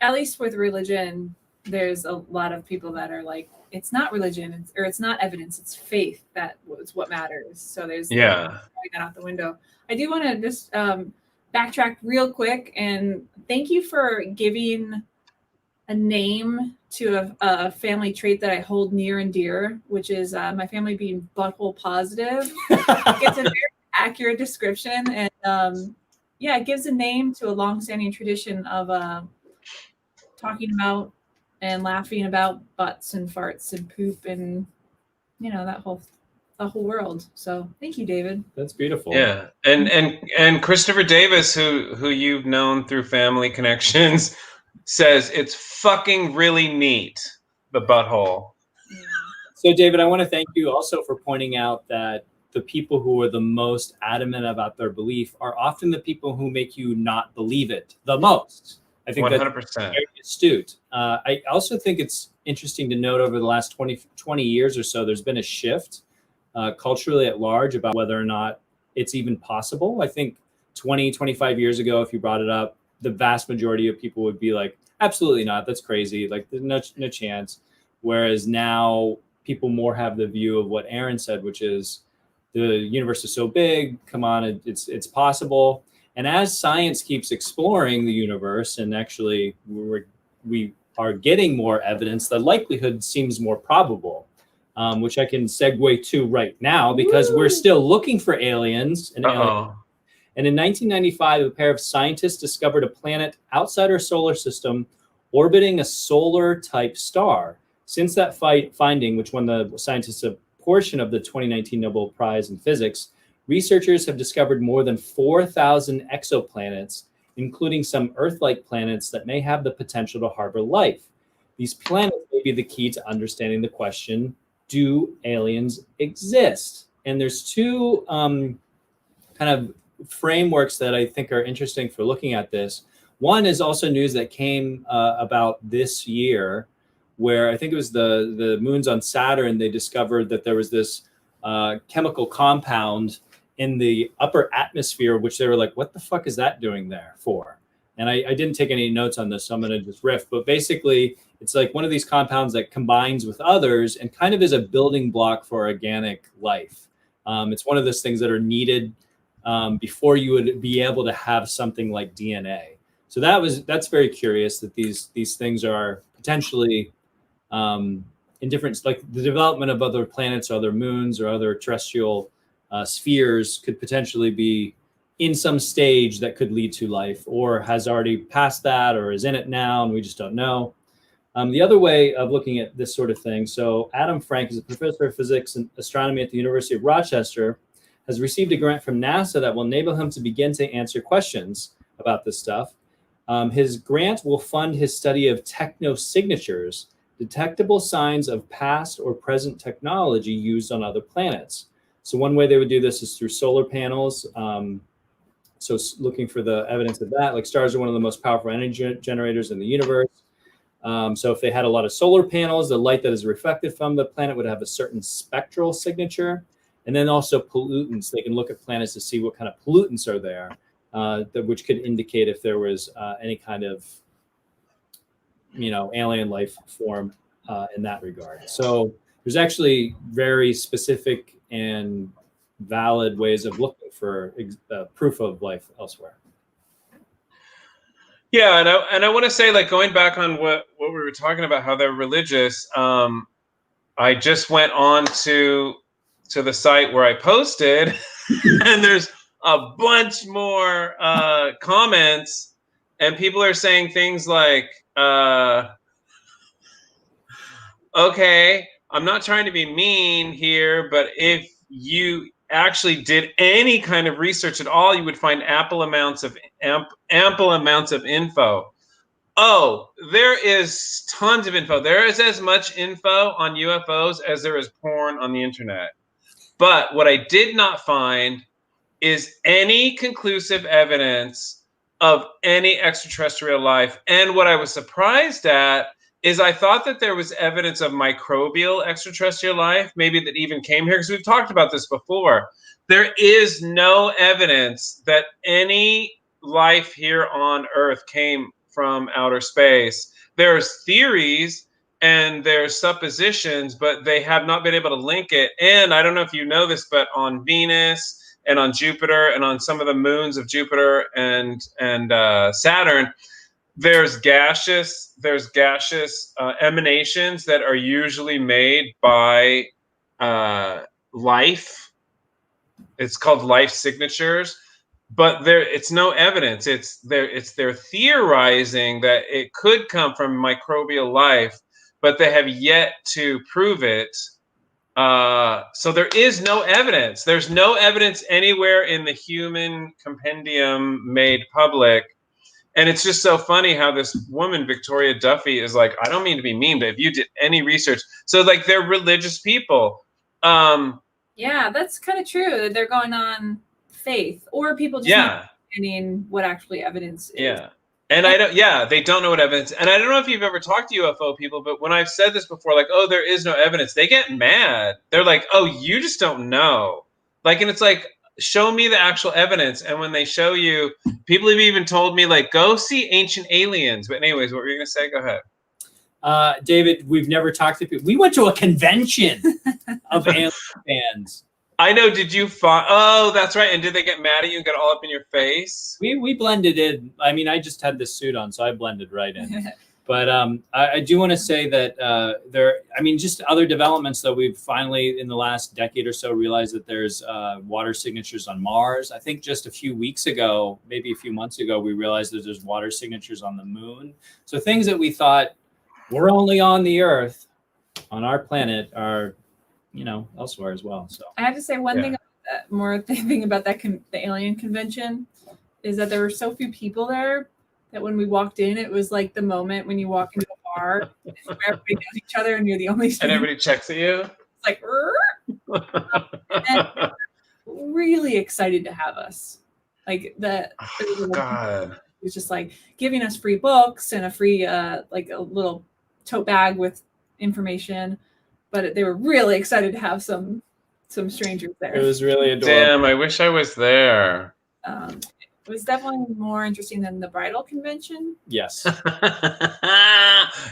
at least with religion, there's a lot of people that are like, it's not religion, it's not evidence, it's faith that was what matters. So there's that out the window. I do want to just backtrack real quick and thank you for giving a name to a family trait that I hold near and dear, which is my family being butthole positive. It's a very accurate description, and it gives a name to a long-standing tradition of talking about and laughing about butts and farts and poop and the whole world. So thank you, David. That's beautiful. Yeah, and Christopher Davis, who you've known through family connections, says it's fucking really neat, the butthole. Yeah. So, David, I want to thank you also for pointing out that the people who are the most adamant about their belief are often the people who make you not believe it the most. I think 100%. That's very astute. I also think it's interesting to note over the last 20 years or so, there's been a shift culturally at large about whether or not it's even possible. I think 20, 25 years ago, if you brought it up, the vast majority of people would be like, absolutely not. That's crazy. Like, there's no chance. Whereas now people more have the view of what Aaron said, which is the universe is so big. Come on, it's possible. And as science keeps exploring the universe, and actually we are getting more evidence, the likelihood seems more probable, which I can segue to right now because we're still looking for aliens. And in 1995, a pair of scientists discovered a planet outside our solar system orbiting a solar-type star. Since that finding, which won the scientists a portion of the 2019 Nobel Prize in Physics, researchers have discovered more than 4,000 exoplanets, including some Earth-like planets that may have the potential to harbor life. These planets may be the key to understanding the question, do aliens exist? And there's two kind of frameworks that I think are interesting for looking at this. One is also news that came about this year, where I think it was the moons on Saturn, they discovered that there was this chemical compound in the upper atmosphere, which they were like, what the fuck is that doing there for? And I didn't take any notes on this, so I'm going to just riff. But basically, it's like one of these compounds that combines with others and kind of is a building block for organic life. It's one of those things that are needed before you would be able to have something like DNA. So that's very curious that these things are potentially in different, like the development of other planets or other moons or other terrestrial spheres could potentially be in some stage that could lead to life, or has already passed that, or is in it now, and we just don't know. The other way of looking at this sort of thing, so Adam Frank is a professor of physics and astronomy at the University of Rochester, has received a grant from NASA that will enable him to begin to answer questions about this stuff. His grant will fund his study of technosignatures, detectable signs of past or present technology used on other planets. So one way they would do this is through solar panels. So looking for the evidence of that, like stars are one of the most powerful energy generators in the universe. So if they had a lot of solar panels, the light that is reflected from the planet would have a certain spectral signature. And then also pollutants. They can look at planets to see what kind of pollutants are there, which could indicate if there was any kind of, alien life form in that regard. So there's actually very specific and valid ways of looking for proof of life elsewhere. Yeah, and I want to say, like, going back on what we were talking about, how they're religious. I just went on to the site where I posted, and there's a bunch more comments, and people are saying things like, okay, I'm not trying to be mean here, but if you actually did any kind of research at all, you would find ample amounts of info. Oh, there is tons of info. There is as much info on UFOs as there is porn on the internet. But what I did not find is any conclusive evidence of any extraterrestrial life. And what I was surprised at is I thought that there was evidence of microbial extraterrestrial life, maybe that even came here, because we've talked about this before. There is no evidence that any life here on Earth came from outer space. There's theories and there's suppositions, but they have not been able to link it. And I don't know if you know this, but on Venus and on Jupiter and on some of the moons of Jupiter and Saturn, there's gaseous emanations that are usually made by life. It's called life signatures, but it's no evidence. They're theorizing that it could come from microbial life, but they have yet to prove it. So there is no evidence. There's no evidence anywhere in the human compendium made public. And it's just so funny how this woman, Victoria Duffy, is like, I don't mean to be mean, but if you did any research, so like they're religious people. Yeah, that's kind of true. They're going on faith, or people just understanding what actually evidence is. Yeah. And they don't know what evidence. And I don't know if you've ever talked to UFO people, but when I've said this before, like, oh, there is no evidence, they get mad. They're like, oh, you just don't know. Like, and it's like, show me the actual evidence. And when they show you, people have even told me, like, go see Ancient Aliens. But anyways, what were you going to say? Go ahead. David, we've never talked to people. We went to a convention of alien fans. I know. Did you find? Oh, that's right. And did they get mad at you and get all up in your face? We blended in. I mean, I just had this suit on, so I blended right in. But I do want to say that just other developments, though, we've finally, in the last decade or so, realized that there's water signatures on Mars. I think just a few weeks ago, maybe a few months ago, we realized that there's water signatures on the moon. So things that we thought were only on the Earth, on our planet, are elsewhere as well. So I have to say one thing about that the alien convention is that there were so few people there that when we walked in, it was like the moment when you walk into a bar where everybody knows each other and you're the only student. And everybody checks at you. It's like, and really excited to have us. Like God. It was just like giving us free books and a free like a little tote bag with information, but they were really excited to have some strangers there. It was really adorable. Damn, I wish I was there. It was definitely more interesting than the bridal convention. Yes.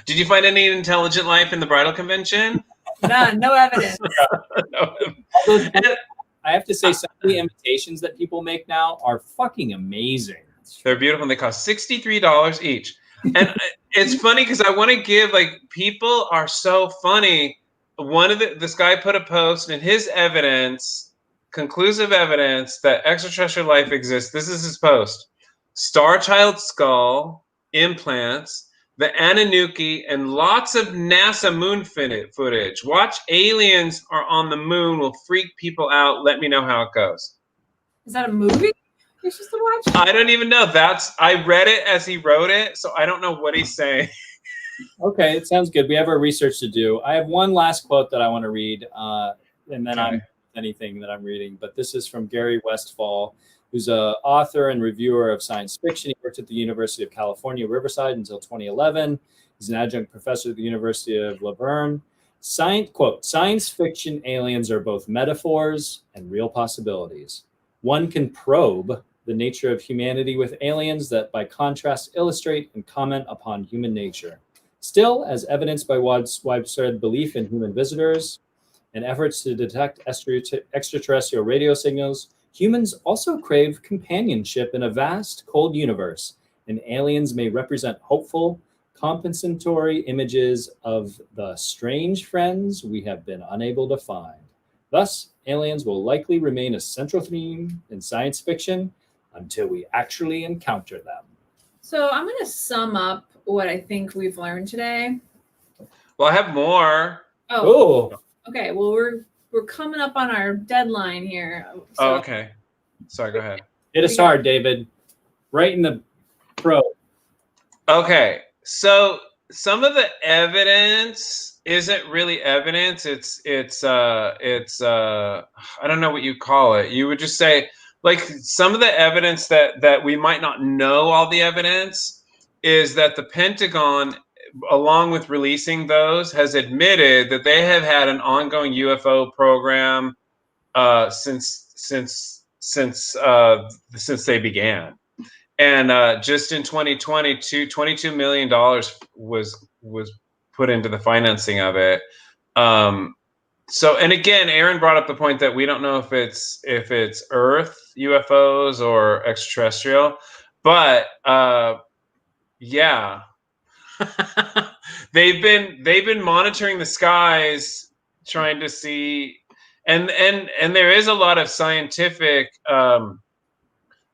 Did you find any intelligent life in the bridal convention? None, no evidence. No. I have to say, some of the invitations that people make now are fucking amazing. They're beautiful, and they cost $63 each. And it's funny because I want to give, like, people are so funny. One of this guy put a post, and his evidence, conclusive evidence that extraterrestrial life exists. This is his post: Star Child skull, implants, the Anunnaki, and lots of NASA moon footage. Watch aliens are on the moon will freak people out. Let me know how it goes. Is that a movie you're supposed to watch? I don't even know. I read it as he wrote it, so I don't know what he's saying. Okay, it sounds good. We have our research to do. I have one last quote that I want to read, and then I'm anything that I'm reading. But this is from Gary Westfall, who's an author and reviewer of science fiction. He worked at the University of California, Riverside until 2011. He's an adjunct professor at the University of Laverne. Quote, science fiction aliens are both metaphors and real possibilities. One can probe the nature of humanity with aliens that, by contrast, illustrate and comment upon human nature. Still, as evidenced by widespread belief in human visitors and efforts to detect extraterrestrial radio signals, humans also crave companionship in a vast, cold universe, and aliens may represent hopeful, compensatory images of the strange friends we have been unable to find. Thus, aliens will likely remain a central theme in science fiction until we actually encounter them. So I'm going to sum up what I think we've learned today. Well, I have more. Oh, okay. Well, we're coming up on our deadline here. So. Oh, okay. Sorry, go ahead. Hit us hard, David. Right in the pro. Okay. So some of the evidence isn't really evidence. It's I don't know what you call it. You would just say, like, some of the evidence that we might not know all the evidence is that the Pentagon, along with releasing those, has admitted that they have had an ongoing UFO program since they began. And just in 2022, $22 million was put into the financing of it. So, and again, Aaron brought up the point that we don't know if it's Earth UFOs or extraterrestrial, but yeah, they've been monitoring the skies, trying to see, and there is a lot of scientific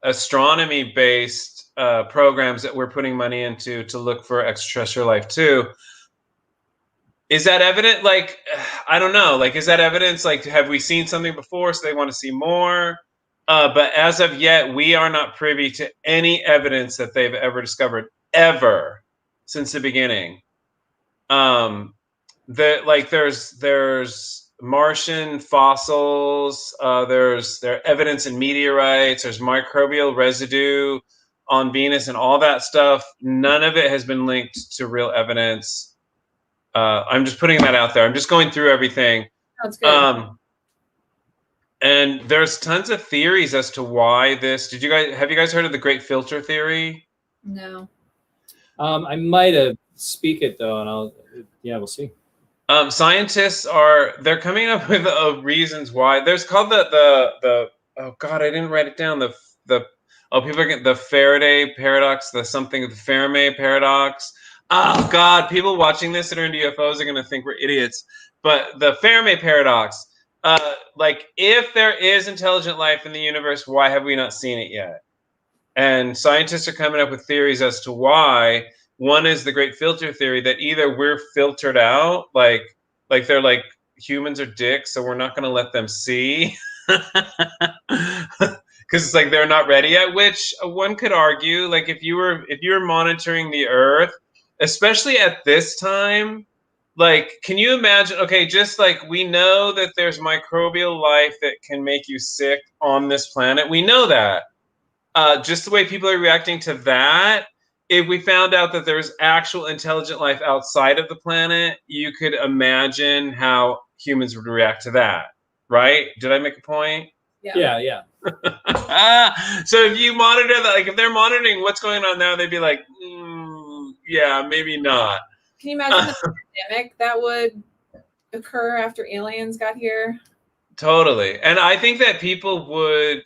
astronomy based programs that we're putting money into to look for extraterrestrial life too. Is that evident? Like, I don't know. Like, is that evidence? Like, have we seen something before, so they want to see more? But as of yet, we are not privy to any evidence that they've ever discovered, ever, since the beginning. There's Martian fossils. There's evidence in meteorites. There's microbial residue on Venus and all that stuff. None of it has been linked to real evidence. I'm just putting that out there. I'm just going through everything. That's good. And there's tons of theories as to why this. Have you guys heard of the Great Filter theory? No. I might have speak it though, and we'll see. Scientists they're coming up with reasons why. There's called the oh god, I didn't write it down. People are getting the Faraday paradox, the Fermi paradox. Oh god, people watching this that are into UFOs are gonna think we're idiots. But the Fermi paradox, like, if there is intelligent life in the universe, why have we not seen it yet? And scientists are coming up with theories as to why. One is the Great Filter theory, that either we're filtered out, like they're like, humans are dicks, so we're not going to let them see, because it's like they're not ready yet. Which one could argue, like, if you were monitoring the Earth, especially at this time, like, can you imagine? Okay, just like we know that there's microbial life that can make you sick on this planet, we know that. Just the way people are reacting to that. if we found out that there's actual intelligent life outside of the planet, you could imagine how humans would react to that, right? Did I make a point? Yeah. So if you monitor that, like if they're monitoring what's going on now, they'd be like, yeah, maybe not. Can you imagine the pandemic that would occur after aliens got here? Totally. And I think that people would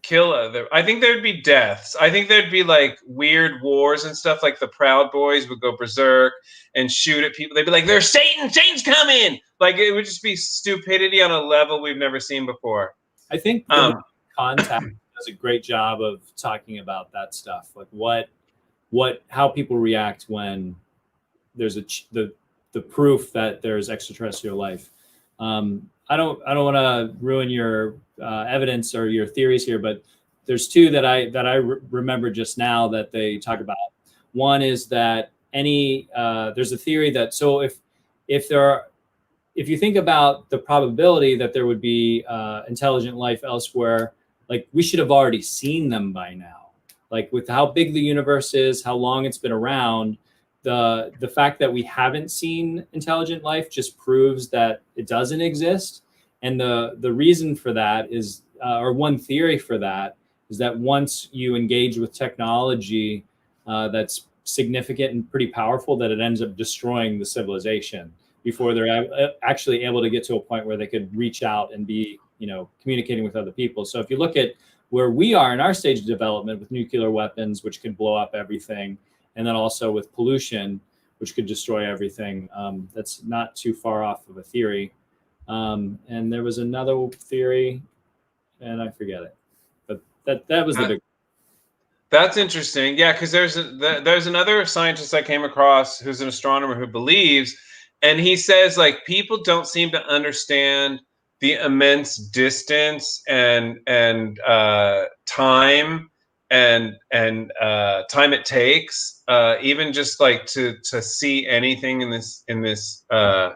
kill other. I think there'd be deaths. I think there'd be like weird wars and stuff. Like the Proud Boys would go berserk and shoot at people. They'd be like, "There's Satan! Satan's coming!" Like it would just be stupidity on a level we've never seen before. I think Contact does a great job of talking about that stuff, like how people react when there's the proof that there's extraterrestrial life. I don't want to ruin your evidence or your theories here, but there's two that I remember just now that they talk about. One is that there's a theory that if you think about the probability that there would be intelligent life elsewhere, like we should have already seen them by now. Like with how big the universe is, how long it's been around, the fact that we haven't seen intelligent life just proves that it doesn't exist. And the reason for that is, or one theory for that is that once you engage with technology that's significant and pretty powerful, that it ends up destroying the civilization before they're actually able to get to a point where they could reach out and be, communicating with other people. So if you look at where we are in our stage of development with nuclear weapons, which can blow up everything, and then also with pollution, which could destroy everything, that's not too far off of a theory. And there was another theory, and I forget it, but that was the big. That's interesting. Yeah, because there's another scientist I came across who's an astronomer who believes, and he says like people don't seem to understand the immense distance and time and time it takes, even just like to see anything in this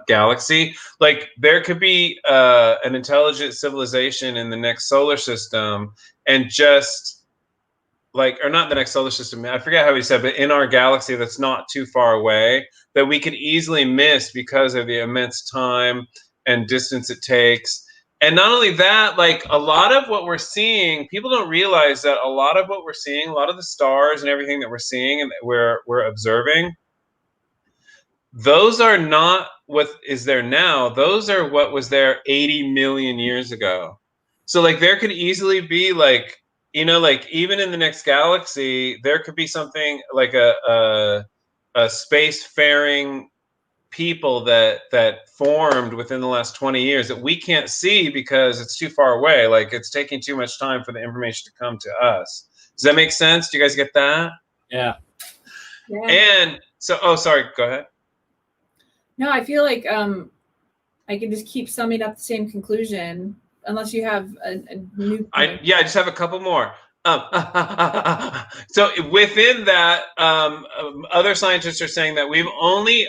galaxy. Like there could be an intelligent civilization in the next solar system, and just like, or not the next solar system, I forget how he said, but in our galaxy that's not too far away, that we could easily miss because of the immense time and distance it takes. And not only that, like a lot of what we're seeing, people don't realize that a lot of what we're seeing, a lot of the stars and everything that we're seeing and that we're observing, those are not what is there now. Those are what was there 80 million years ago. So like there could easily be like, like even in the next galaxy, there could be something like a spacefaring people that formed within the last 20 years that we can't see because it's too far away. Like it's taking too much time for the information to come to us. Does that make sense? Do you guys get that? Yeah. And so, sorry, go ahead. No, I feel like I can just keep summing up the same conclusion unless you have a new point. I just have a couple more. So within that, other scientists are saying that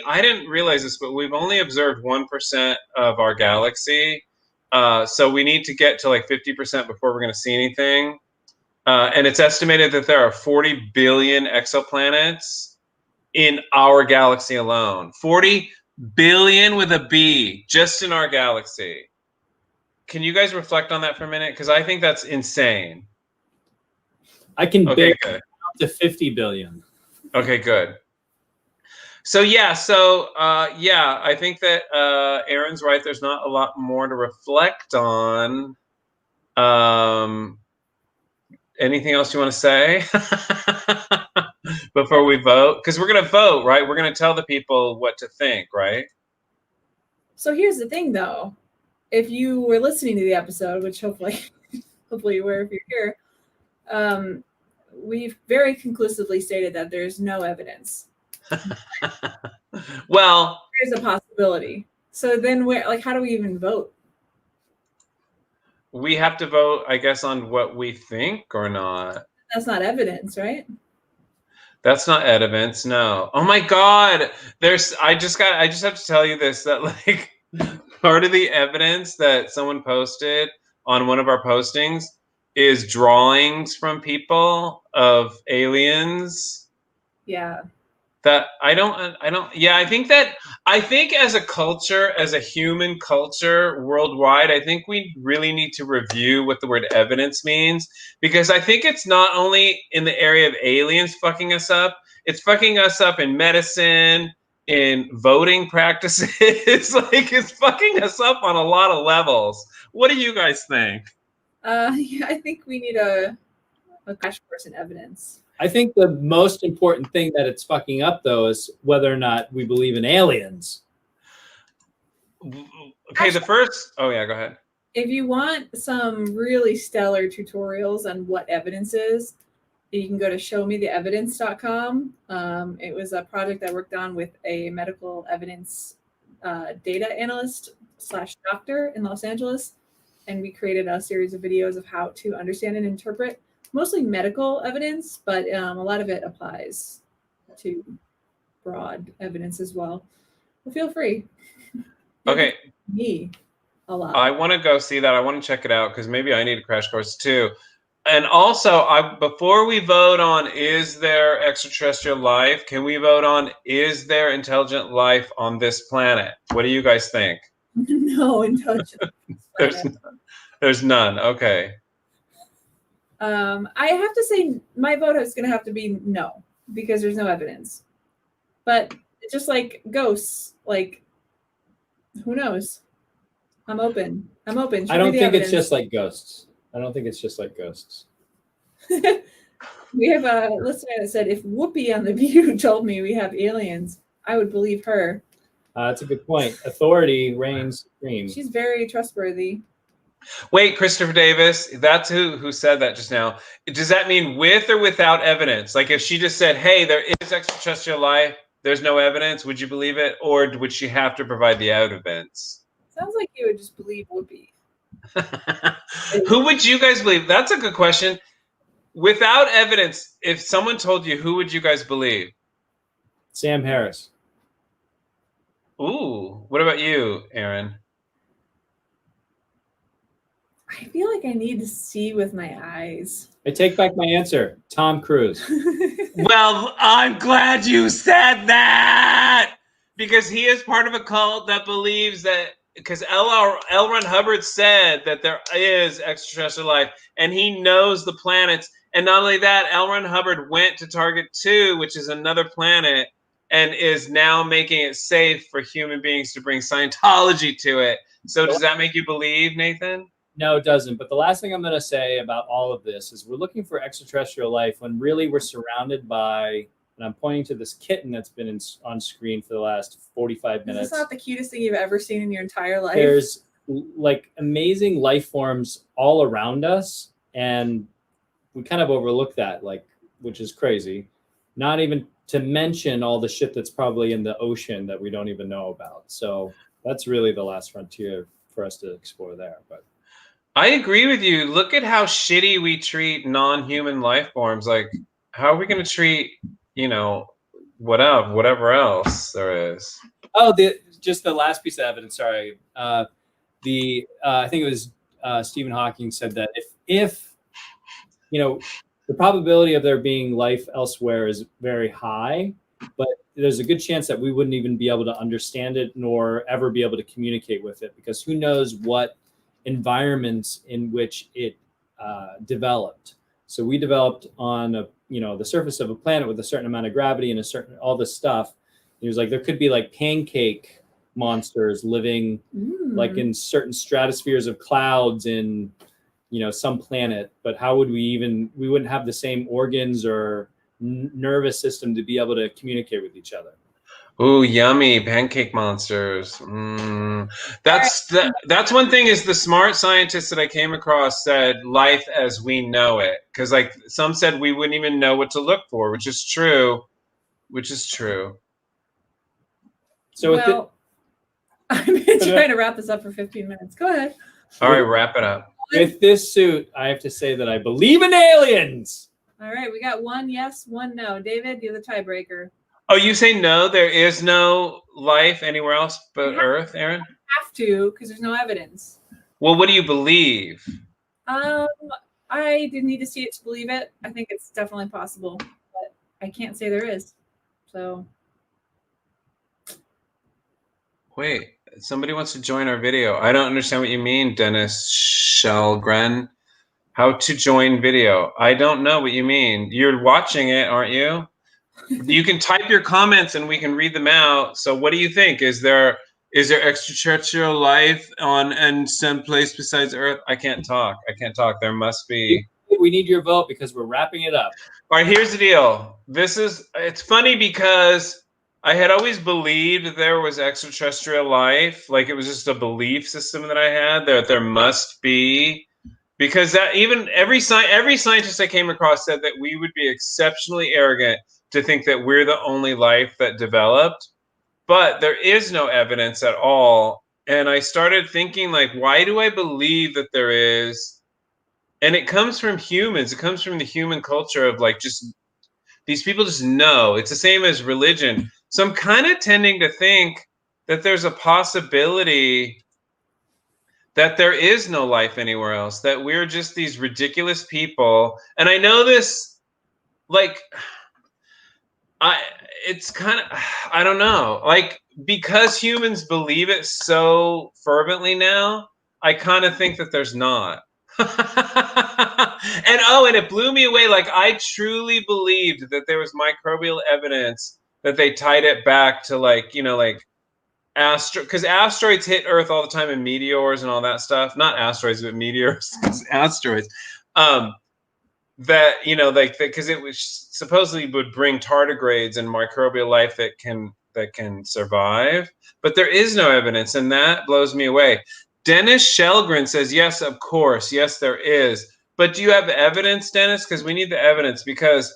I didn't realize this, but we've only observed 1% of our galaxy. So we need to get to like 50% before we're going to see anything. And it's estimated that there are 40 billion exoplanets in our galaxy alone. 40 billion with a B, just in our galaxy. Can you guys reflect on that for a minute? Because I think that's insane. I can bear up to 50 billion. Okay, good. So I think that Aaron's right. There's not a lot more to reflect on. Anything else you want to say before we vote? Because we're going to vote, right? We're going to tell the people what to think, right? So here's the thing, though. If you were listening to the episode, which hopefully you were if you're here, we've very conclusively stated that there's no evidence. Well, there's a possibility. So then how do we even vote? We have to vote, I guess, on what we think or not. That's not evidence, right? That's not evidence, no. Oh my God. I just have to tell you this, that like part of the evidence that someone posted on one of our postings is drawings from people of aliens Yeah. That I don't, yeah, I think as a culture, as a human culture worldwide, I think we really need to review what the word evidence means, because I think it's not only in the area of aliens fucking us up, it's fucking us up in medicine, in voting practices. Like, it's fucking us up on a lot of levels. What do you guys think? Yeah, I think we need a crash course in evidence. I think the most important thing that it's fucking up, though, is whether or not we believe in aliens. Okay, the first. Oh yeah, go ahead. If you want some really stellar tutorials on what evidence is, you can go to showmetheevidence.com. It was a project I worked on with a medical evidence data analyst / doctor in Los Angeles. And we created a series of videos of how to understand and interpret mostly medical evidence, but a lot of it applies to broad evidence as well. Well, feel free. Okay. Me a lot. I want to go see that. I want to check it out because maybe I need a crash course too. And also, before we vote on is there extraterrestrial life, can we vote on is there intelligent life on this planet? What do you guys think? No intelligent. There's none. Okay. I have to say my vote is going to have to be no, because there's no evidence. But just like ghosts, like, who knows? I'm open. I don't think it's just like ghosts. I don't think it's just like ghosts. We have a listener that said, if Whoopi on The View told me we have aliens, I would believe her. That's a good point. Authority reigns supreme. She's very trustworthy. Wait, Christopher Davis, that's who said that just now. Does that mean with or without evidence? Like if she just said, hey, there is extraterrestrial life, there's no evidence, would you believe it? Or would she have to provide the evidence? Sounds like you would just believe Whoopi. Who would you guys believe? That's a good question. Without evidence, if someone told you, who would you guys believe? Sam Harris. Ooh, what about you, Aaron? I feel like I need to see with my eyes. I take back my answer. Tom Cruise. Well, I'm glad you said that, because he is part of a cult that believes that, because L. Ron Hubbard said that there is extraterrestrial life, and he knows the planets. And not only that, L. Ron Hubbard went to Target 2, which is another planet, and is now making it safe for human beings to bring Scientology to it. So does that make you believe, Nathan? No, it doesn't. But the last thing I'm going to say about all of this is we're looking for extraterrestrial life when really we're surrounded by, and I'm pointing to this kitten that's been on screen for the last 45 minutes. Is this not the cutest thing you've ever seen in your entire life? There's like amazing life forms all around us, and we kind of overlook that, like, which is crazy. Not even to mention all the shit that's probably in the ocean that we don't even know about. So that's really the last frontier for us to explore there. But I agree with you. Look at how shitty we treat non-human life forms. Like, how are we going to treat, whatever else there is? Oh, just the last piece of evidence. Sorry, I think it was Stephen Hawking said that if the probability of there being life elsewhere is very high, but there's a good chance that we wouldn't even be able to understand it nor ever be able to communicate with it, because who knows what environments in which it developed. So we developed on the surface of a planet with a certain amount of gravity and all this stuff. He was like, there could be like pancake monsters living like in certain stratospheres of clouds in some planet, but how would we wouldn't have the same organs or nervous system to be able to communicate with each other. Ooh, yummy pancake monsters. That's one thing, is the smart scientists that I came across said life as we know it, because like some said we wouldn't even know what to look for, which is true. So I've been trying to wrap this up for 15 minutes. Go ahead. All right, wrap it up. With this suit, I have to say that I believe in aliens. All right, we got one yes, one no. David, you're the tiebreaker. Oh, you say no? There is no life anywhere else but Earth, Aaron? Have to, because there's no evidence. Well, what do you believe? I didn't need to see it to believe it. I think it's definitely possible, but I can't say there is. So Wait, somebody wants to join our video. I don't understand what you mean, Dennis Shellgren. How to join video? I don't know what you mean. You're watching it, aren't you? You can type your comments and we can read them out. So what do you think? Is there extraterrestrial life on some place besides Earth? I can't talk. There must be. We need your vote because we're wrapping it up. All right, here's the deal. It's funny because I had always believed that there was extraterrestrial life. Like it was just a belief system that I had that there must be. Because that even every scientist I came across said that we would be exceptionally arrogant to think that we're the only life that developed. But there is no evidence at all. And I started thinking, like, why do I believe that there is? And it comes from humans. It comes from the human culture of like just these people just know. It's the same as religion. So I'm kind of tending to think that there's a possibility that there is no life anywhere else, that we're just these ridiculous people. And I know this, like, it's kind of, I don't know, like, because humans believe it so fervently now, I kind of think that there's not. And it blew me away. Like, I truly believed that there was microbial evidence that they tied it back to, like, you know, like, because asteroids hit Earth all the time and meteors and all that stuff. Not asteroids, but meteors. Asteroids. That, you know, like, because it was supposedly would bring tardigrades and microbial life that can survive. But there is no evidence, and that blows me away. Dennis Shellgren says, yes, of course. Yes, there is. But do you have evidence, Dennis? Because we need the evidence, because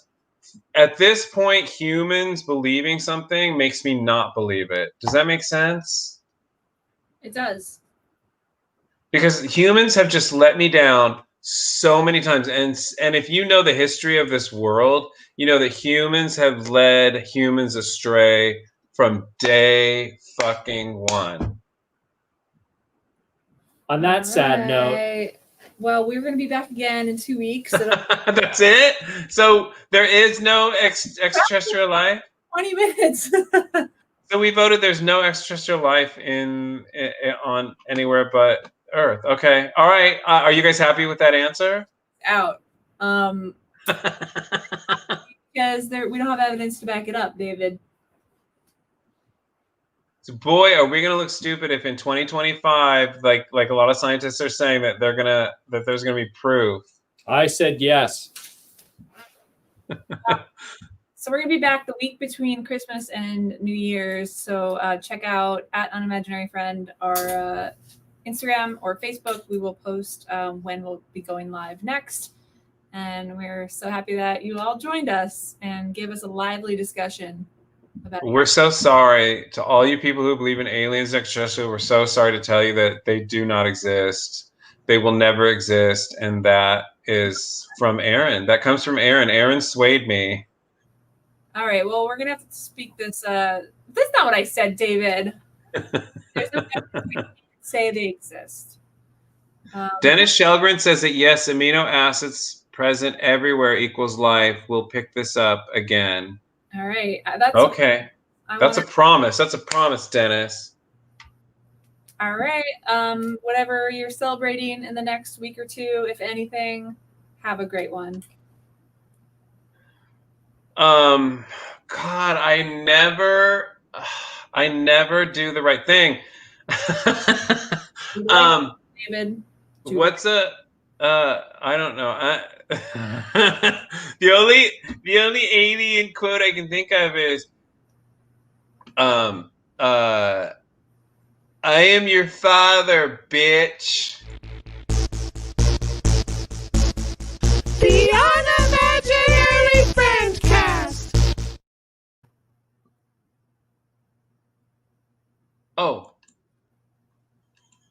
at this point, humans believing something makes me not believe it. Does that make sense? it does. Because humans have just let me down so many times. And if you know the history of this world, you know that humans have led humans astray from day fucking one. On that sad note. Well, we're going to be back again in 2 weeks. That's it? So there is no extraterrestrial life? 20 minutes. So we voted there's no extraterrestrial life on anywhere but Earth. Okay. All right. Are you guys happy with that answer? Out. Because we don't have evidence to back it up, David. So boy, are we gonna look stupid if in 2025, like a lot of scientists are saying that there's gonna be proof. I said yes. So we're gonna be back the week between Christmas and New Year's. So check out @unimaginary_friend our Instagram or Facebook. We will post when we'll be going live next. And we're so happy that you all joined us and gave us a lively discussion. We're so sorry to all you people who believe in aliens and extraterrestrials. We're so sorry to tell you that they do not exist. They will never exist. And that is from Aaron. That comes from Aaron. Aaron swayed me. All right. Well, we're going to have to speak this. That's not what I said, David. There's no say they exist. Dennis Shellgren says that, yes, amino acids present everywhere equals life. We'll pick this up again. All right. That's okay. That's a promise. That's a promise, Dennis. All right. Whatever you're celebrating in the next week or two, if anything, have a great one. God, I never do the right thing. David. What's I don't know. The only alien quote I can think of is I am your father, bitch. The Unimaginary Friendcast. Oh.